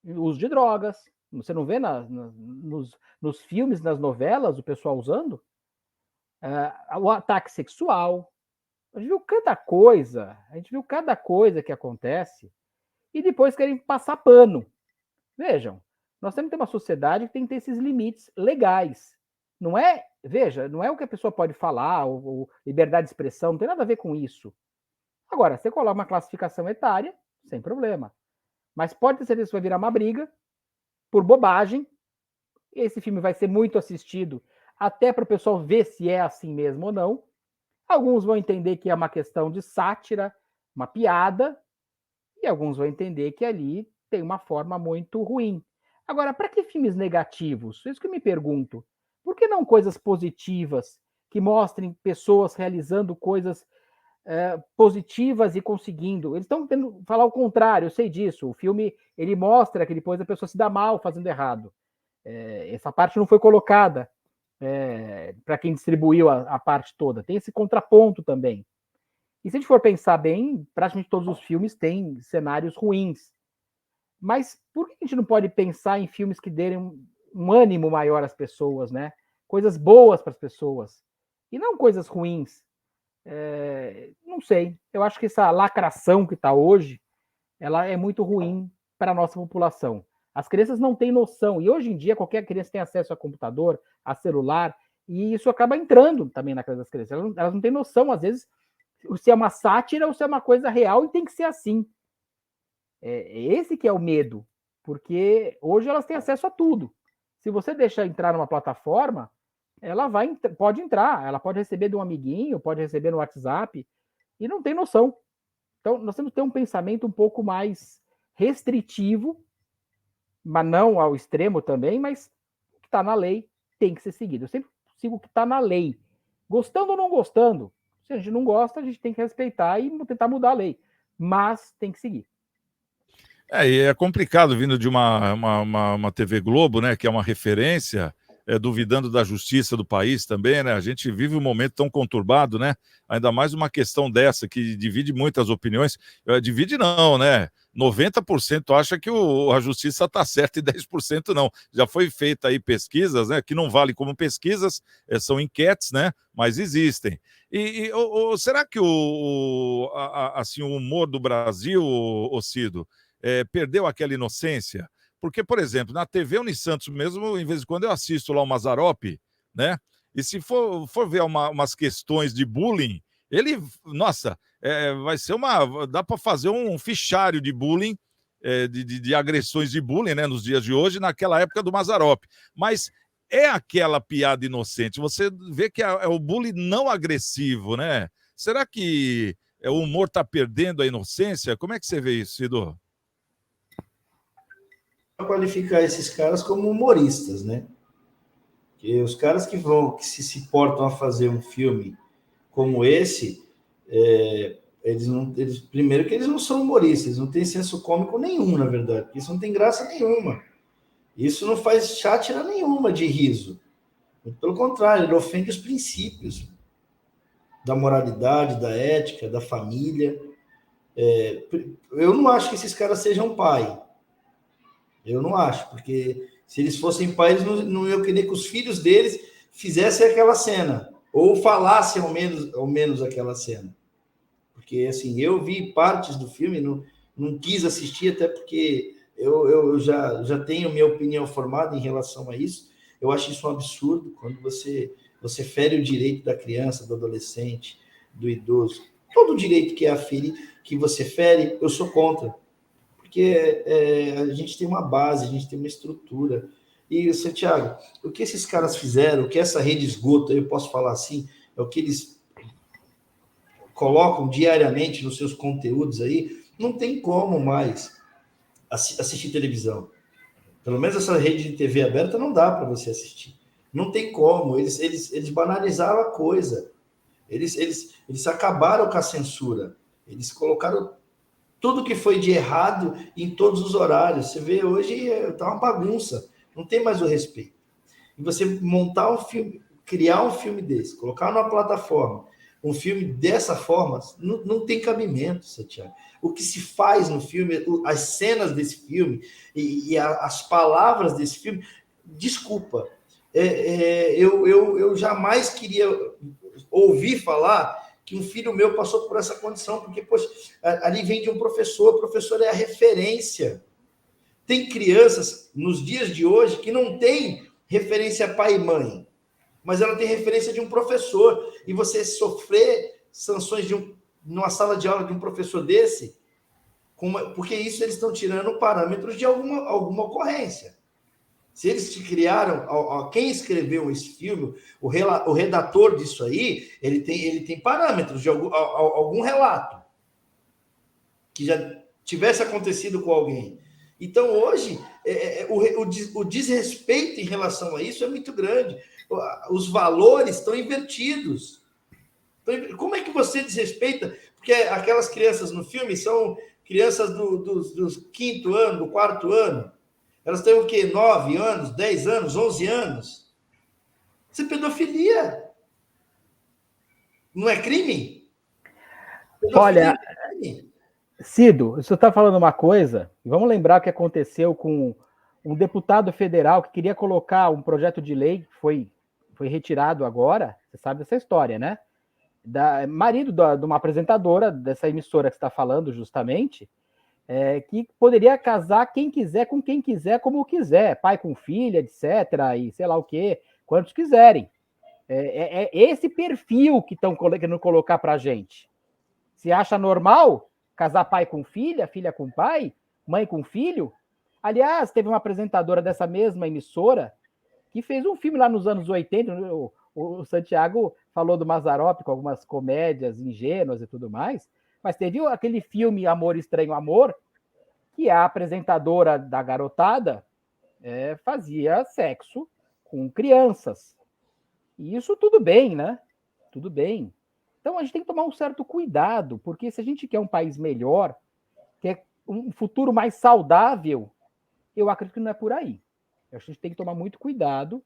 o uso de drogas, você não vê nos filmes, nas novelas, o pessoal usando, o ataque sexual. A gente viu cada coisa que acontece e depois querem passar pano. Vejam, nós temos que ter uma sociedade que tem que ter esses limites legais. Não é o que a pessoa pode falar, ou liberdade de expressão, não tem nada a ver com isso. Agora, você coloca uma classificação etária, sem problema. Mas pode ter certeza que vai virar uma briga por bobagem. Esse filme vai ser muito assistido, até para o pessoal ver se é assim mesmo ou não. Alguns vão entender que é uma questão de sátira, uma piada, e alguns vão entender que ali tem uma forma muito ruim. Agora, para que filmes negativos? Isso que eu me pergunto. Por que não coisas positivas, que mostrem pessoas realizando coisas positivas e conseguindo? Eles estão tentando falar o contrário, eu sei disso. O filme, ele mostra que depois a pessoa se dá mal fazendo errado. Essa parte não foi colocada para quem distribuiu a parte toda. Tem esse contraponto também. E se a gente for pensar bem, praticamente todos os filmes têm cenários ruins. Mas por que a gente não pode pensar em filmes que derem um ânimo maior às pessoas, né? Coisas boas para as pessoas. E não coisas ruins. Não sei. Eu acho que essa lacração que está hoje, ela é muito ruim para a nossa população. As crianças não têm noção. E hoje em dia, qualquer criança tem acesso a computador, a celular, e isso acaba entrando também na cabeça das crianças. Elas não têm noção, às vezes, se é uma sátira ou se é uma coisa real, e tem que ser assim. Esse que é o medo. Porque hoje elas têm acesso a tudo. Se você deixar entrar numa plataforma, ela pode entrar, ela pode receber de um amiguinho, pode receber no WhatsApp, e não tem noção. Então, nós temos que ter um pensamento um pouco mais restritivo, mas não ao extremo também, mas o que está na lei tem que ser seguido. Eu sempre sigo o que está na lei. Gostando ou não gostando, se a gente não gosta, a gente tem que respeitar e tentar mudar a lei. Mas tem que seguir. E é complicado vindo de uma TV Globo, né, que é uma referência, duvidando da justiça do país também, né? A gente vive um momento tão conturbado, né? Ainda mais uma questão dessa, que divide muitas opiniões. Divide não, né? 90% acha que a justiça está certa e 10% não. Já foi feita aí pesquisas, né? Que não vale como pesquisas, são enquetes, né? Mas existem. Será que assim, o humor do Brasil, Cido, perdeu aquela inocência? Porque, por exemplo, na TV Unisantos mesmo, em vez em quando eu assisto lá o Mazzaropi, né? E se for ver umas questões de bullying, ele, nossa, vai ser dá para fazer um fichário de bullying, de agressões de bullying, né, nos dias de hoje, naquela época do Mazzaropi. Mas é aquela piada inocente. Você vê que é o bullying não agressivo, né? Será que o humor está perdendo a inocência? Como é que você vê isso, Cido? Qualificar esses caras como humoristas, né? Que os caras que se portam a fazer um filme como esse, primeiro que eles não são humoristas, eles não têm senso cômico nenhum, na verdade, porque isso não tem graça nenhuma. Isso não faz sátira nenhuma de riso. Pelo contrário, ele ofende os princípios da moralidade, da ética, da família. Eu não acho que esses caras sejam pai. Eu não acho, porque se eles fossem pai, eles não iam querer que os filhos deles fizessem aquela cena, ou falassem ao menos aquela cena. Porque, assim, eu vi partes do filme, não quis assistir, até porque eu já tenho minha opinião formada em relação a isso. Eu acho isso um absurdo, quando você fere o direito da criança, do adolescente, do idoso. Todo o direito que é afere, que você fere, eu sou contra. Porque a gente tem uma base, a gente tem uma estrutura. E, Santiago, o que esses caras fizeram, o que essa rede esgoto, eu posso falar assim, é o que eles colocam diariamente nos seus conteúdos aí, não tem como mais assistir televisão. Pelo menos essa rede de TV aberta não dá para você assistir. Não tem como. Eles banalizaram a coisa. Eles acabaram com a censura. Eles colocaram tudo que foi de errado em todos os horários. Você vê, hoje tá uma bagunça. Não tem mais o respeito. E você montar um filme, criar um filme desse, colocar numa plataforma, um filme dessa forma, não tem cabimento, Santiago. O que se faz no filme, as cenas desse filme e as palavras desse filme, desculpa, eu jamais queria ouvir falar que um filho meu passou por essa condição, porque, poxa, ali vem de um professor, o professor é a referência. Tem crianças, nos dias de hoje, que não tem referência pai e mãe, mas ela tem referência de um professor, e você sofrer sanções numa sala de aula de um professor desse, porque isso eles estão tirando parâmetros de alguma ocorrência. Se eles te criaram, quem escreveu esse filme, o redator disso aí, ele tem parâmetros de algum relato que já tivesse acontecido com alguém. Então, hoje, o desrespeito em relação a isso é muito grande. Os valores estão invertidos. Como é que você desrespeita? Porque aquelas crianças no filme são crianças do quinto ano, do quarto ano. Elas têm o quê? 9 anos, 10 anos, 11 anos? Isso é pedofilia. Não é crime? Olha, Cido, você está falando uma coisa, e vamos lembrar o que aconteceu com um deputado federal que queria colocar um projeto de lei, que foi retirado agora, você sabe dessa história, né? Marido de uma apresentadora dessa emissora que você está falando, justamente, que poderia casar quem quiser com quem quiser, como quiser, pai com filha, etc., e sei lá o quê, quantos quiserem. É esse perfil que estão querendo colocar para a gente. Se acha normal casar pai com filha, filha com pai, mãe com filho? Aliás, teve uma apresentadora dessa mesma emissora que fez um filme lá nos anos 80, o Santiago falou do Mazzaropi com algumas comédias ingênuas e tudo mais, mas teve aquele filme Amor, Estranho Amor, que a apresentadora da garotada fazia sexo com crianças. E isso tudo bem, né? Tudo bem. Então a gente tem que tomar um certo cuidado, porque se a gente quer um país melhor, quer um futuro mais saudável, eu acredito que não é por aí. A gente tem que tomar muito cuidado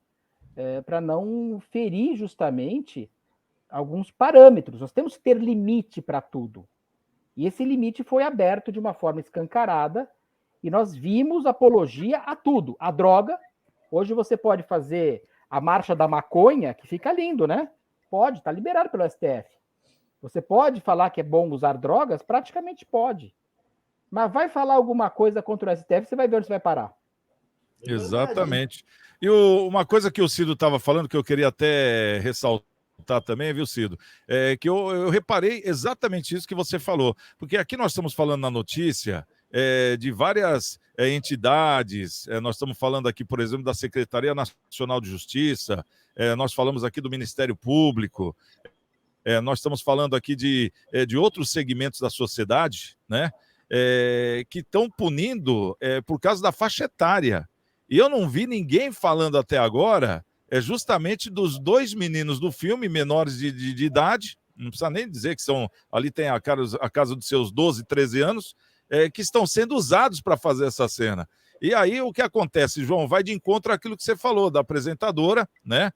para não ferir justamente alguns parâmetros. Nós temos que ter limite para tudo. E esse limite foi aberto de uma forma escancarada e nós vimos apologia a tudo. A droga, hoje você pode fazer a marcha da maconha, que fica lindo, né? Pode, está liberado pelo STF. Você pode falar que é bom usar drogas? Praticamente pode. Mas vai falar alguma coisa contra o STF, você vai ver onde você vai parar. Exatamente. E uma coisa que o Cido estava falando, que eu queria até ressaltar também, viu, Cido? É que eu reparei exatamente isso que você falou. Porque aqui nós estamos falando na notícia de várias entidades. Nós estamos falando aqui, por exemplo, da Secretaria Nacional de Justiça, nós falamos aqui do Ministério Público, nós estamos falando aqui de outros segmentos da sociedade, né? Que estão punindo por causa da faixa etária. E eu não vi ninguém falando até agora justamente dos 2 meninos do filme, menores de idade, não precisa nem dizer que são, ali tem a casa dos seus 12, 13 anos, que estão sendo usados para fazer essa cena. E aí o que acontece, João, vai de encontro àquilo que você falou, da apresentadora, né?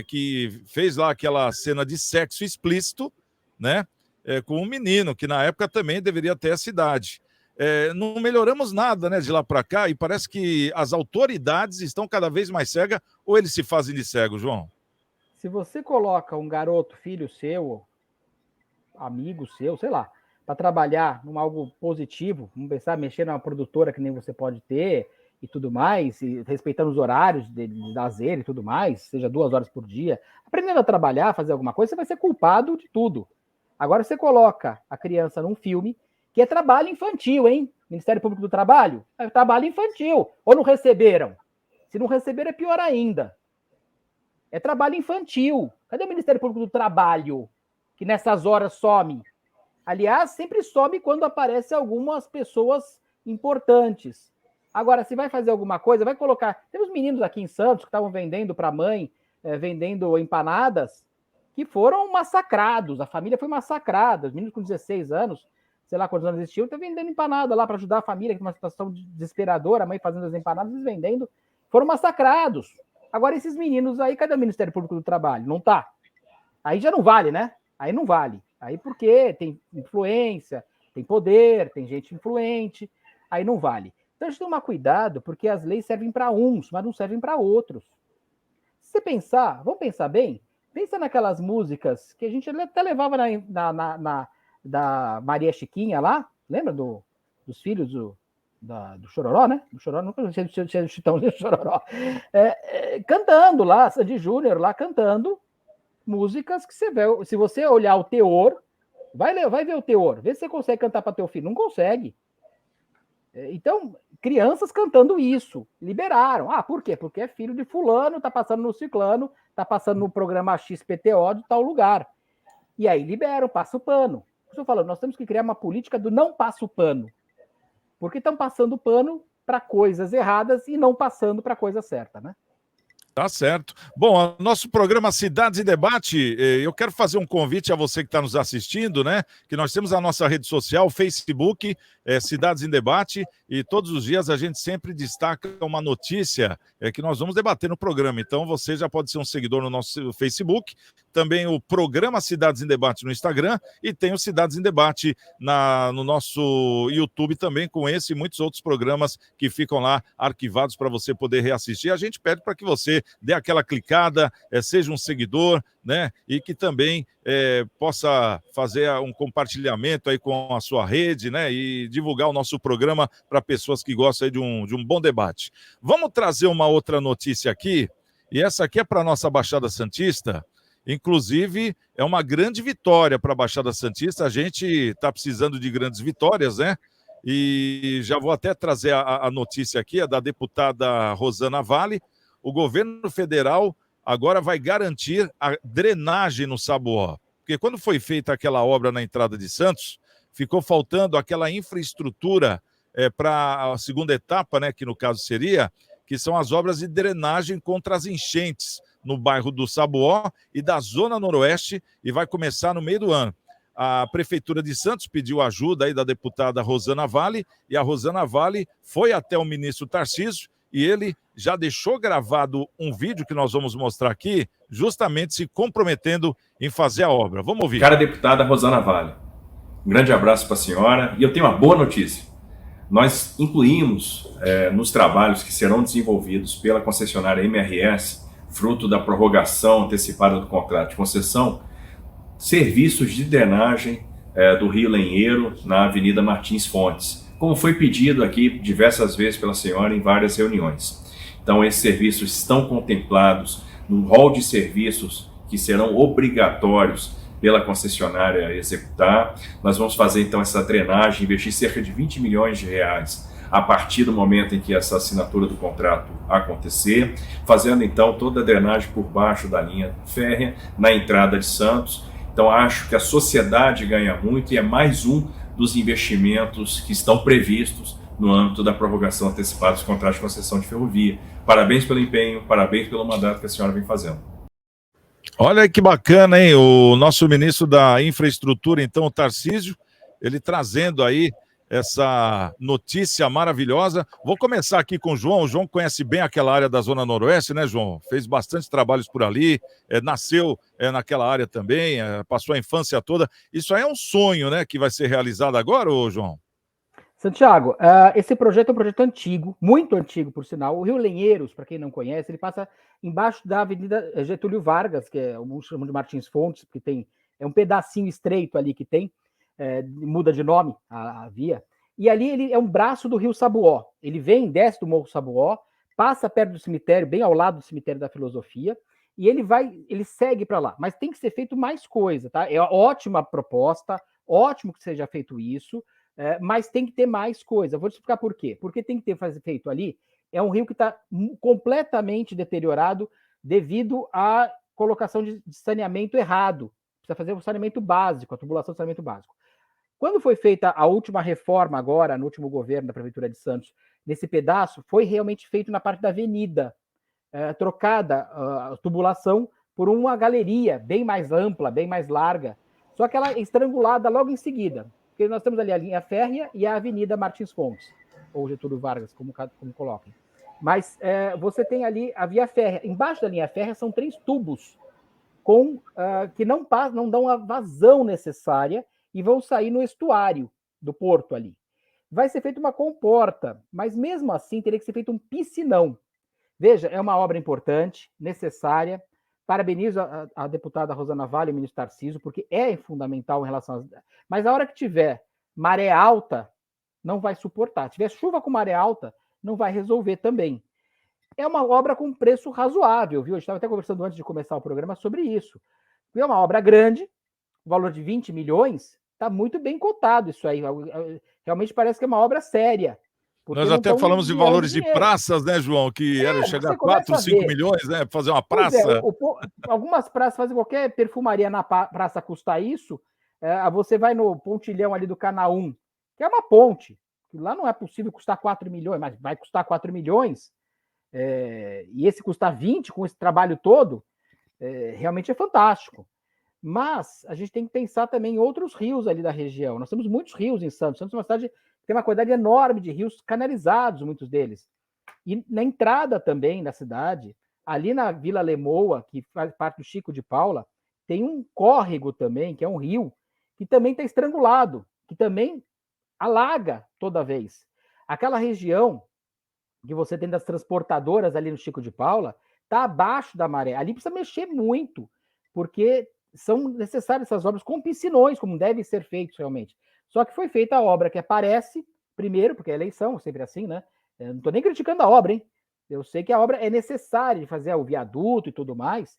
Que fez lá aquela cena de sexo explícito, né? Com um menino, que na época também deveria ter essa idade. Não melhoramos nada, né, de lá para cá, e parece que as autoridades estão cada vez mais cegas, ou eles se fazem de cego, João? Se você coloca um garoto, filho seu, amigo seu, sei lá, para trabalhar num algo positivo, vamos pensar, mexer numa produtora que nem você pode ter e tudo mais, e respeitando os horários de lazer e tudo mais, seja 2 horas por dia, aprendendo a trabalhar, fazer alguma coisa, você vai ser culpado de tudo. Agora você coloca a criança num filme que é trabalho infantil, hein? Ministério Público do Trabalho, é trabalho infantil. Ou não receberam? Se não receberam, é pior ainda. É trabalho infantil. Cadê o Ministério Público do Trabalho? Que nessas horas some. Aliás, sempre some quando aparecem algumas pessoas importantes. Agora, se vai fazer alguma coisa, vai colocar... Tem uns meninos aqui em Santos que estavam vendendo para a mãe, vendendo empanadas, que foram massacrados. A família foi massacrada. Os meninos com 16 anos, sei lá quantos anos existiam, estão vendendo empanada lá para ajudar a família, que é uma situação desesperadora, a mãe fazendo as empanadas, eles vendendo, foram massacrados. Agora, esses meninos aí, cadê o Ministério Público do Trabalho? Não tá. Aí já não vale, né? Aí não vale. Aí porque tem influência, tem poder, tem gente influente, aí não vale. Então a gente tem que tomar cuidado, porque as leis servem para uns, mas não servem para outros. Se você pensar, vamos pensar bem, pensa naquelas músicas que a gente até levava da Maria Chiquinha lá, lembra dos filhos do Chororó, né? Do Chororó, nunca sei se é do Chitão, do Chororó. Cantando lá, Sandy Júnior lá cantando músicas que você vê, se você olhar o teor, vai ver o teor, vê se você consegue cantar para teu filho. Não consegue. Então, crianças cantando isso, liberaram. Ah, por quê? Porque é filho de fulano, tá passando no ciclano, tá passando no programa XPTO de tal lugar. E aí liberam, passa o pano. Estou falando, nós temos que criar uma política do não passa o pano. Porque estão passando pano para coisas erradas e não passando para a coisa certa, né? Tá certo. Bom, nosso programa Cidades em Debate, eu quero fazer um convite a você que está nos assistindo, né? Que nós temos a nossa rede social, Facebook, Cidades em Debate, e todos os dias a gente sempre destaca uma notícia que nós vamos debater no programa. Então você já pode ser um seguidor no nosso Facebook, também o programa Cidades em Debate no Instagram, e tem o Cidades em Debate no nosso YouTube também, com esse e muitos outros programas que ficam lá arquivados para você poder reassistir. A gente pede para que você dê aquela clicada, seja um seguidor, né? E que também possa fazer um compartilhamento aí com a sua rede, né? E divulgar o nosso programa para pessoas que gostam aí de um bom debate. Vamos trazer uma outra notícia aqui, e essa aqui é para a nossa Baixada Santista. Inclusive, é uma grande vitória para a Baixada Santista. A gente está precisando de grandes vitórias, né? E já vou até trazer a notícia aqui, é da deputada Rosana Vale. O governo federal agora vai garantir a drenagem no Sabuó. Porque quando foi feita aquela obra na entrada de Santos, ficou faltando aquela infraestrutura para a segunda etapa, né, que no caso seria, que são as obras de drenagem contra as enchentes no bairro do Sabuó e da Zona Noroeste, e vai começar no meio do ano. A Prefeitura de Santos pediu ajuda aí da deputada Rosana Vale, e a Rosana Vale foi até o ministro Tarcísio, e ele já deixou gravado um vídeo que nós vamos mostrar aqui, justamente se comprometendo em fazer a obra. Vamos ouvir. Cara deputada Rosana Vale, um grande abraço para a senhora, e eu tenho uma boa notícia. Nós incluímos nos trabalhos que serão desenvolvidos pela concessionária MRS, fruto da prorrogação antecipada do contrato de concessão, serviços de drenagem do Rio Lenheiro na Avenida Martins Fontes, como foi pedido aqui diversas vezes pela senhora em várias reuniões. Então, esses serviços estão contemplados no rol de serviços que serão obrigatórios pela concessionária executar. Nós vamos fazer, então, essa drenagem, investir cerca de 20 milhões de reais a partir do momento em que essa assinatura do contrato acontecer, fazendo, então, toda a drenagem por baixo da linha férrea, na entrada de Santos. Então, acho que a sociedade ganha muito e é mais um dos investimentos que estão previstos no âmbito da prorrogação antecipada dos contratos de concessão de ferrovia. Parabéns pelo empenho, parabéns pelo mandato que a senhora vem fazendo. Olha que bacana, hein? O nosso ministro da Infraestrutura, então, o Tarcísio, ele trazendo aí essa notícia maravilhosa. Vou começar aqui com o João. O João conhece bem aquela área da Zona Noroeste, né, João? Fez bastante trabalhos por ali, nasceu naquela área também, passou a infância toda. Isso aí é um sonho, né, que vai ser realizado agora, ô João? Santiago, esse projeto é um projeto antigo, muito antigo, por sinal. O Rio Lenheiros, para quem não conhece, ele passa embaixo da Avenida Getúlio Vargas, que alguns chamam de Martins Fontes, porque é um pedacinho estreito ali que tem, muda de nome a via. E ali ele é um braço do Rio Sabuó. Ele desce do Morro Sabuó, passa perto do cemitério, bem ao lado do cemitério da Filosofia, e ele segue para lá. Mas tem que ser feito mais coisa, tá? É ótima proposta, ótimo que seja feito isso, mas tem que ter mais coisa. Vou te explicar por quê. Porque tem que ter feito ali. É um rio que está completamente deteriorado devido à colocação de saneamento errado. Precisa fazer o saneamento básico, a tubulação de saneamento básico. Quando foi feita a última reforma agora, no último governo da Prefeitura de Santos, nesse pedaço, foi realmente feito na parte da avenida, trocada a tubulação por uma galeria bem mais ampla, bem mais larga, só que ela é estrangulada logo em seguida. Porque nós temos ali a linha férrea e a Avenida Martins Fontes, ou Getúlio Vargas, como coloquem. Mas você tem ali a via férrea. Embaixo da linha férrea são 3 tubos que não dão a vazão necessária e vão sair no estuário do porto ali. Vai ser feita uma comporta, mas mesmo assim teria que ser feito um piscinão. Veja, é uma obra importante, necessária. Parabenizo a deputada Rosana Vale e o ministro Tarcísio, porque é fundamental em relação às... Mas a hora que tiver maré alta, não vai suportar. Se tiver chuva com maré alta, não vai resolver também. É uma obra com preço razoável, viu? A gente estava até conversando antes de começar o programa sobre isso. É uma obra grande, o valor de 20 milhões, está muito bem cotado isso aí. Realmente parece que é uma obra séria. Nós até falamos de valores de praças, né, João? Que era chegar a 4, 5 milhões, né? Fazer uma praça. Algumas praças fazem qualquer perfumaria na praça custar isso. Você vai no pontilhão ali do Canaã, que é uma ponte. Que lá não é possível custar 4 milhões, mas vai custar 4 milhões. E esse custar 20 com esse trabalho todo, realmente é fantástico. Mas a gente tem que pensar também em outros rios ali da região. Nós temos muitos rios em Santos. Santos é uma cidade tem uma quantidade enorme de rios canalizados, muitos deles. E na entrada também da cidade, ali na Vila Lemoa, que faz parte do Chico de Paula, tem um córrego também, que é um rio, que também está estrangulado, que também alaga toda vez. Aquela região que você tem das transportadoras ali no Chico de Paula, está abaixo da maré. Ali precisa mexer muito, porque são necessárias essas obras com piscinões, como devem ser feitos realmente. Só que foi feita a obra que aparece, primeiro, porque é eleição, sempre assim, né? Eu não estou nem criticando a obra, hein? Eu sei que a obra é necessária de fazer o viaduto e tudo mais,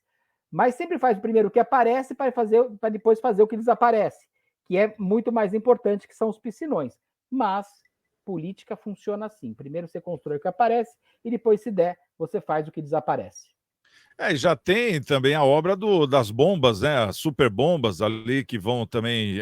mas sempre faz primeiro o que aparece para depois fazer o que desaparece, que é muito mais importante, que são os piscinões. Mas política funciona assim. Primeiro você constrói o que aparece e depois, se der, você faz o que desaparece. E já tem também a obra das bombas, né? As super bombas ali que vão também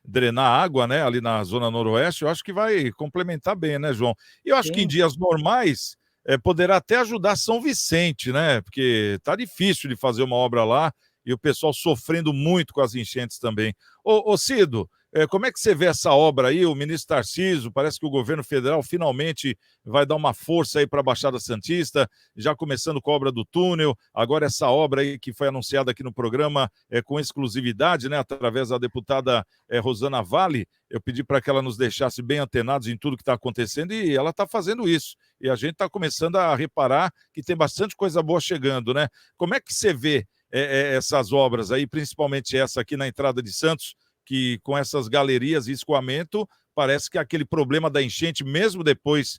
drenar água, né? Ali na Zona Noroeste. Eu acho que vai complementar bem, né, João? E eu acho que em dias normais poderá até ajudar São Vicente, né? Porque tá difícil de fazer uma obra lá e o pessoal sofrendo muito com as enchentes também. Ô Cido, como é que você vê essa obra aí? O ministro Tarcísio, parece que o governo federal finalmente vai dar uma força aí para a Baixada Santista, já começando com a obra do túnel, agora essa obra aí que foi anunciada aqui no programa com exclusividade, né, através da deputada Rosana Vale. Eu pedi para que ela nos deixasse bem antenados em tudo que está acontecendo e ela está fazendo isso. E a gente está começando a reparar que tem bastante coisa boa chegando, né? Como é que você vê essas obras aí, principalmente essa aqui na entrada de Santos, que com essas galerias e escoamento parece que aquele problema da enchente, mesmo depois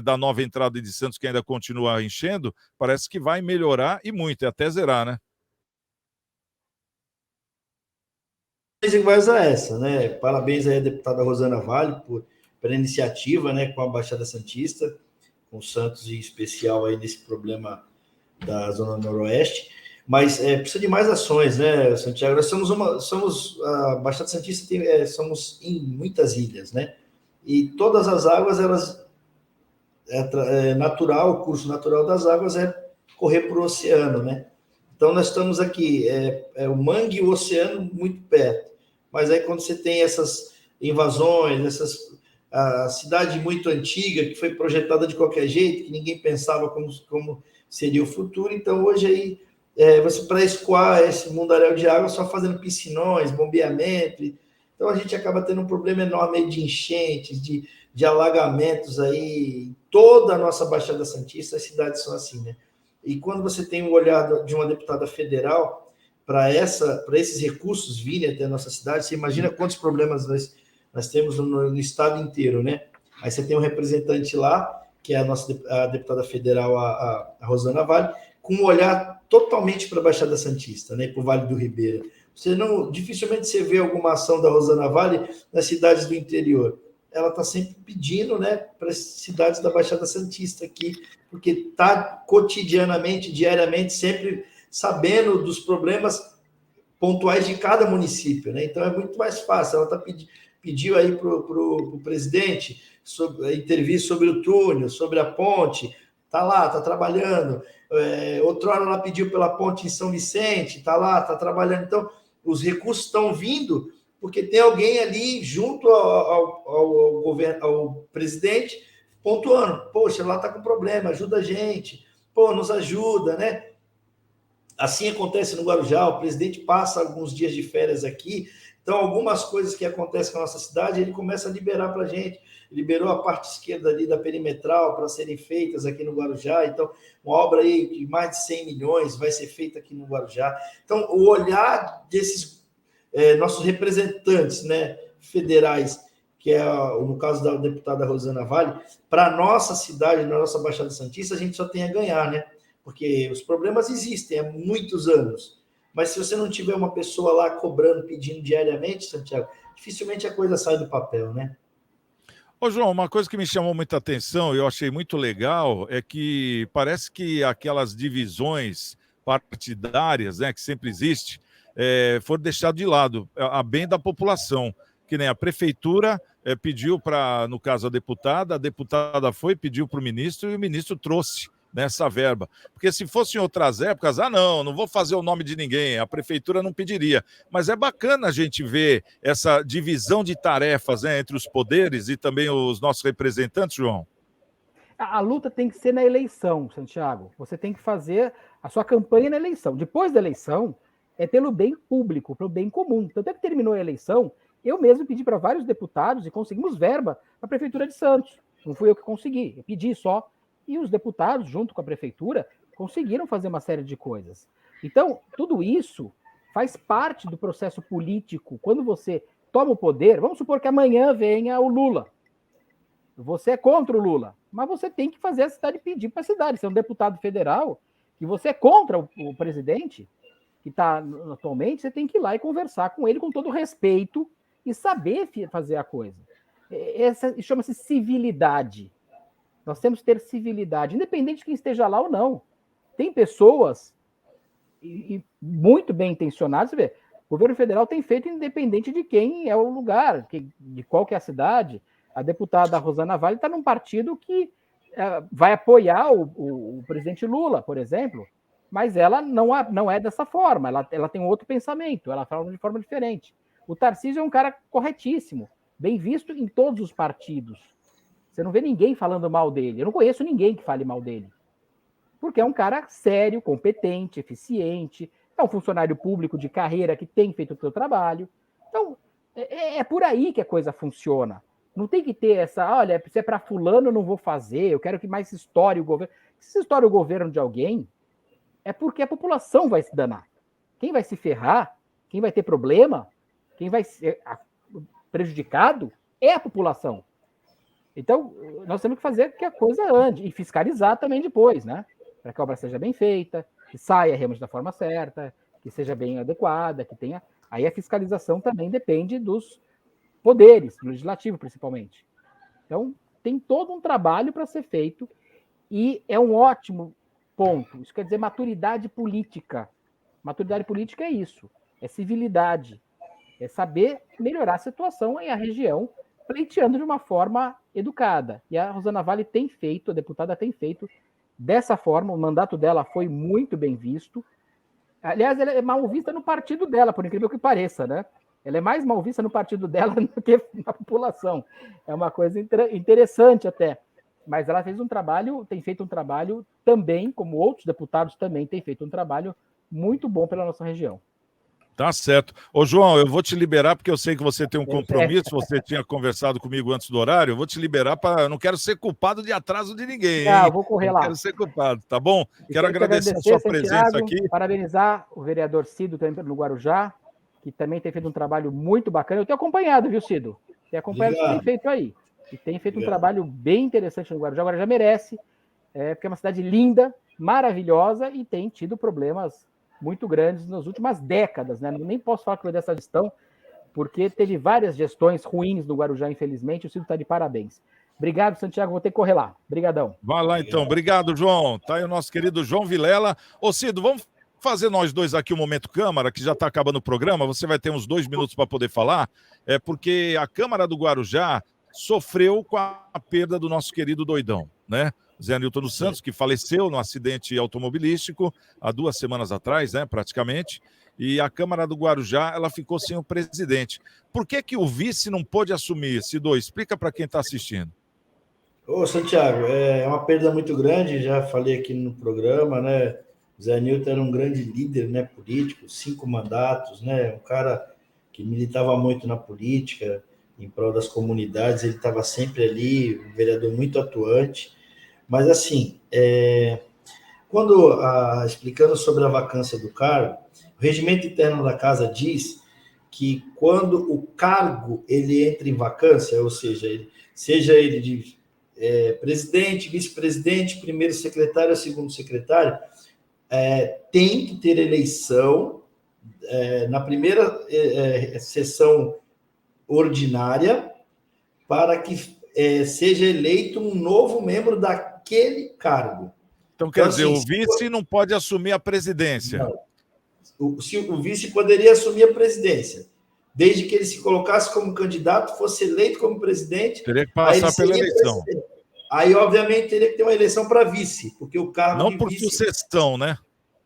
da nova entrada de Santos, que ainda continua enchendo, parece que vai melhorar e muito, até zerar, né? Iguais a essa, né? Parabéns aí à deputada Rosana Vale pela iniciativa, né, com a Baixada Santista, com o Santos em especial aí nesse problema da Zona Noroeste. Mas precisa de mais ações, né, Santiago? Nós somos a Baixada Santista somos em muitas ilhas, né? E todas as águas, elas natural, o curso natural das águas é correr para o oceano, né? Então nós estamos aqui, o mangue e o oceano muito perto. Mas aí quando você tem essas invasões, a cidade muito antiga, que foi projetada de qualquer jeito, que ninguém pensava como seria o futuro, então hoje aí, você para escoar esse mundaréu de água só fazendo piscinões, bombeamento, então a gente acaba tendo um problema enorme aí de enchentes, de alagamentos aí, toda a nossa Baixada Santista, as cidades são assim, né? E quando você tem um olhar de uma deputada federal para esses recursos virem até a nossa cidade, você imagina quantos problemas nós temos no estado inteiro, né? Aí você tem um representante lá, que é a deputada federal, a Rosana Vale, com um olhar totalmente para a Baixada Santista, né? Para o Vale do Ribeira. Dificilmente você vê alguma ação da Rosana Vale nas cidades do interior. Ela está sempre pedindo, né, para as cidades da Baixada Santista aqui, porque está cotidianamente, diariamente, sempre sabendo dos problemas pontuais de cada município, né? Então é muito mais fácil. Ela pediu aí para o presidente intervir sobre o túnel, sobre a ponte, está lá, está trabalhando. Outrora ela pediu pela ponte em São Vicente, está lá, está trabalhando. Então, os recursos estão vindo porque tem alguém ali junto ao governo, ao presidente, pontuando, poxa, lá está com problema, ajuda a gente, nos ajuda, né? Assim acontece no Guarujá, o presidente passa alguns dias de férias aqui, então algumas coisas que acontecem com a nossa cidade, ele começa a liberar para a gente, liberou a parte esquerda ali da perimetral para serem feitas aqui no Guarujá, então uma obra aí de mais de 100 milhões vai ser feita aqui no Guarujá. Então o olhar desses nossos representantes, né, federais, que é no caso da deputada Rosana Vale, para a nossa cidade, na nossa Baixada Santista, a gente só tem a ganhar, né? Porque os problemas existem há muitos anos, mas se você não tiver uma pessoa lá cobrando, pedindo diariamente, Santiago, dificilmente a coisa sai do papel, né? Ô, João, uma coisa que me chamou muita atenção e eu achei muito legal é que parece que aquelas divisões partidárias, né, que sempre existe, foram deixadas de lado, a bem da população. Que nem a prefeitura pediu para, no caso, a deputada foi, pediu para o ministro e o ministro trouxe nessa verba. Porque se fosse em outras épocas, não vou fazer o nome de ninguém, a prefeitura não pediria. Mas é bacana a gente ver essa divisão de tarefas, né, entre os poderes e também os nossos representantes, João. A luta tem que ser na eleição, Santiago. Você tem que fazer a sua campanha na eleição. Depois da eleição, é pelo bem público, pelo bem comum. Tanto é que terminou a eleição, eu mesmo pedi para vários deputados e conseguimos verba para a Prefeitura de Santos. Não fui eu que consegui, eu pedi só. E os deputados, junto com a Prefeitura, conseguiram fazer uma série de coisas. Então, tudo isso faz parte do processo político. Quando você toma o poder, vamos supor que amanhã venha o Lula. Você é contra o Lula, mas você tem que fazer a cidade pedir para a cidade. Você é um deputado federal, que você é contra o presidente, que está atualmente, você tem que ir lá e conversar com ele com todo respeito e saber fazer a coisa. Essa chama-se civilidade. Nós temos que ter civilidade, independente de quem esteja lá ou não. Tem pessoas muito bem intencionadas, você vê, o governo federal tem feito independente de quem é o lugar, de qual que é a cidade. A deputada Rosana Vale está num partido que vai apoiar o presidente Lula, por exemplo, mas ela não é dessa forma, ela tem um outro pensamento, ela fala de forma diferente. O Tarcísio é um cara corretíssimo, bem visto em todos os partidos. Você não vê ninguém falando mal dele. Eu não conheço ninguém que fale mal dele. Porque é um cara sério, competente, eficiente, é um funcionário público de carreira que tem feito o seu trabalho. Então, é por aí que a coisa funciona. Não tem que ter olha, se é para fulano eu não vou fazer, eu quero que mais se estoure o governo. Se estoure o governo de alguém, é porque a população vai se danar. Quem vai se ferrar, quem vai ter problema, quem vai ser prejudicado é a população. Então, nós temos que fazer que a coisa ande e fiscalizar também depois, né? Para que a obra seja bem feita, que saia realmente da forma certa, que seja bem adequada, que tenha... Aí a fiscalização também depende dos poderes, do legislativo principalmente. Então, tem todo um trabalho para ser feito e é um ótimo ponto. Isso quer dizer maturidade política. Maturidade política é isso, é civilidade, é saber melhorar a situação em a região, pleiteando de uma forma educada. E a Rosana Vale tem feito, a deputada tem feito dessa forma, o mandato dela foi muito bem visto. Aliás, ela é mal vista no partido dela, por incrível que pareça, né? Ela é mais mal vista no partido dela do que na população. É uma coisa interessante até. Mas ela fez um trabalho, tem feito um trabalho também, como outros deputados também têm feito um trabalho muito bom pela nossa região. Tá certo. Ô, João, eu vou te liberar, porque eu sei que você tem um compromisso, você tinha conversado comigo antes do horário, eu vou te liberar para... Eu não quero ser culpado de atraso de ninguém, hein? Eu vou correr lá. Não quero ser culpado, tá bom? Quero agradecer a sua presença aqui. Parabenizar o vereador Cido também no Guarujá, que também tem feito um trabalho muito bacana. Eu tenho acompanhado, viu, Cido? Tenho acompanhado o que tem feito aí. E tem feito um trabalho bem interessante no Guarujá. Agora já merece, porque é uma cidade linda, maravilhosa e tem tido problemas muito grandes nas últimas décadas, né? Nem posso falar que foi dessa gestão, porque teve várias gestões ruins no Guarujá, infelizmente. O Cido está de parabéns. Obrigado, Santiago. Vou ter que correr lá. Obrigadão. Vai lá, então. Obrigado, João. Tá aí o nosso querido João Vilela. Ô, Cido, vamos fazer nós dois aqui o Momento Câmara, que já está acabando o programa. Você vai ter uns 2 minutos para poder falar, porque a Câmara do Guarujá sofreu com a perda do nosso querido doidão, né? Zé Nilton dos Santos, que faleceu no acidente automobilístico há 2 semanas atrás, né, praticamente, e a Câmara do Guarujá, ela ficou sem o presidente. Por que o vice não pôde assumir, Cido? Explica para quem está assistindo. Ô, Santiago, é uma perda muito grande, já falei aqui no programa, né? Zé Nilton era um grande líder, né, político, 5 mandatos, né? Um cara que militava muito na política, em prol das comunidades, ele estava sempre ali, um vereador muito atuante. Mas, assim, explicando sobre a vacância do cargo, o regimento interno da casa diz que quando o cargo ele entra em vacância, ou seja, seja ele de presidente, vice-presidente, primeiro secretário, segundo secretário, tem que ter eleição na primeira sessão ordinária para que seja eleito um novo membro daquele cargo. Então, quer dizer, assim, o vice não pode assumir a presidência. Não. O vice poderia assumir a presidência, desde que ele se colocasse como candidato, fosse eleito como presidente. Teria que passar pela eleição. Presidente. Aí, obviamente, teria que ter uma eleição para vice, porque o cargo não de por vice, sucessão, né?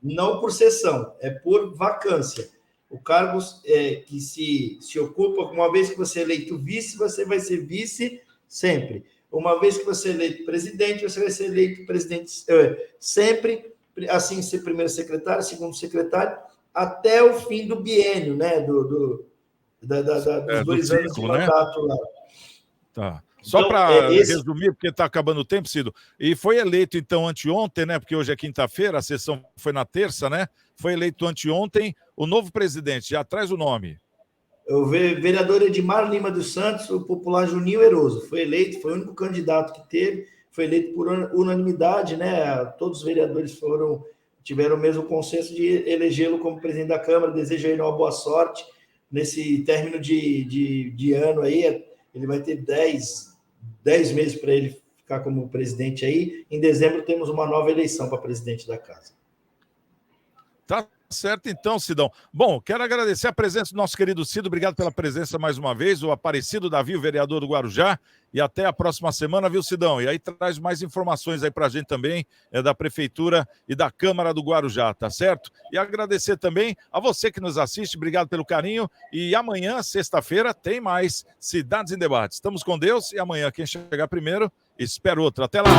Não por sessão, é por vacância. O cargo que se ocupa, uma vez que você é eleito vice, você vai ser vice sempre. Uma vez que você é eleito presidente, você vai ser eleito presidente sempre, assim, ser primeiro secretário, segundo secretário, até o fim do biênio, né? Dos 2 anos de mandato, né? Lá. Tá. Só então, para resumir, porque está acabando o tempo, Cido, e foi eleito, então, anteontem, né? Porque hoje é quinta-feira, a sessão foi na terça, né? Foi eleito anteontem o novo presidente, já traz o nome. O vereador Edmar Lima dos Santos, o popular Juninho Eroso, foi eleito, foi o único candidato que teve, foi eleito por unanimidade, né? Todos os vereadores tiveram o mesmo consenso de elegê-lo como presidente da Câmara. Desejo a ele uma boa sorte nesse término de ano aí. Ele vai ter 10 meses para ele ficar como presidente aí. Em dezembro temos uma nova eleição para presidente da casa. Tá certo, então, Cidão. Bom, quero agradecer a presença do nosso querido Cido. Obrigado pela presença mais uma vez. O Aparecido Davi, o vereador do Guarujá. E até a próxima semana, viu, Cidão? E aí traz mais informações aí pra gente também, da Prefeitura e da Câmara do Guarujá, tá certo? E agradecer também a você que nos assiste. Obrigado pelo carinho. E amanhã, sexta-feira, tem mais Cidades em Debate. Estamos com Deus e amanhã, quem chegar primeiro, espera outro. Até lá!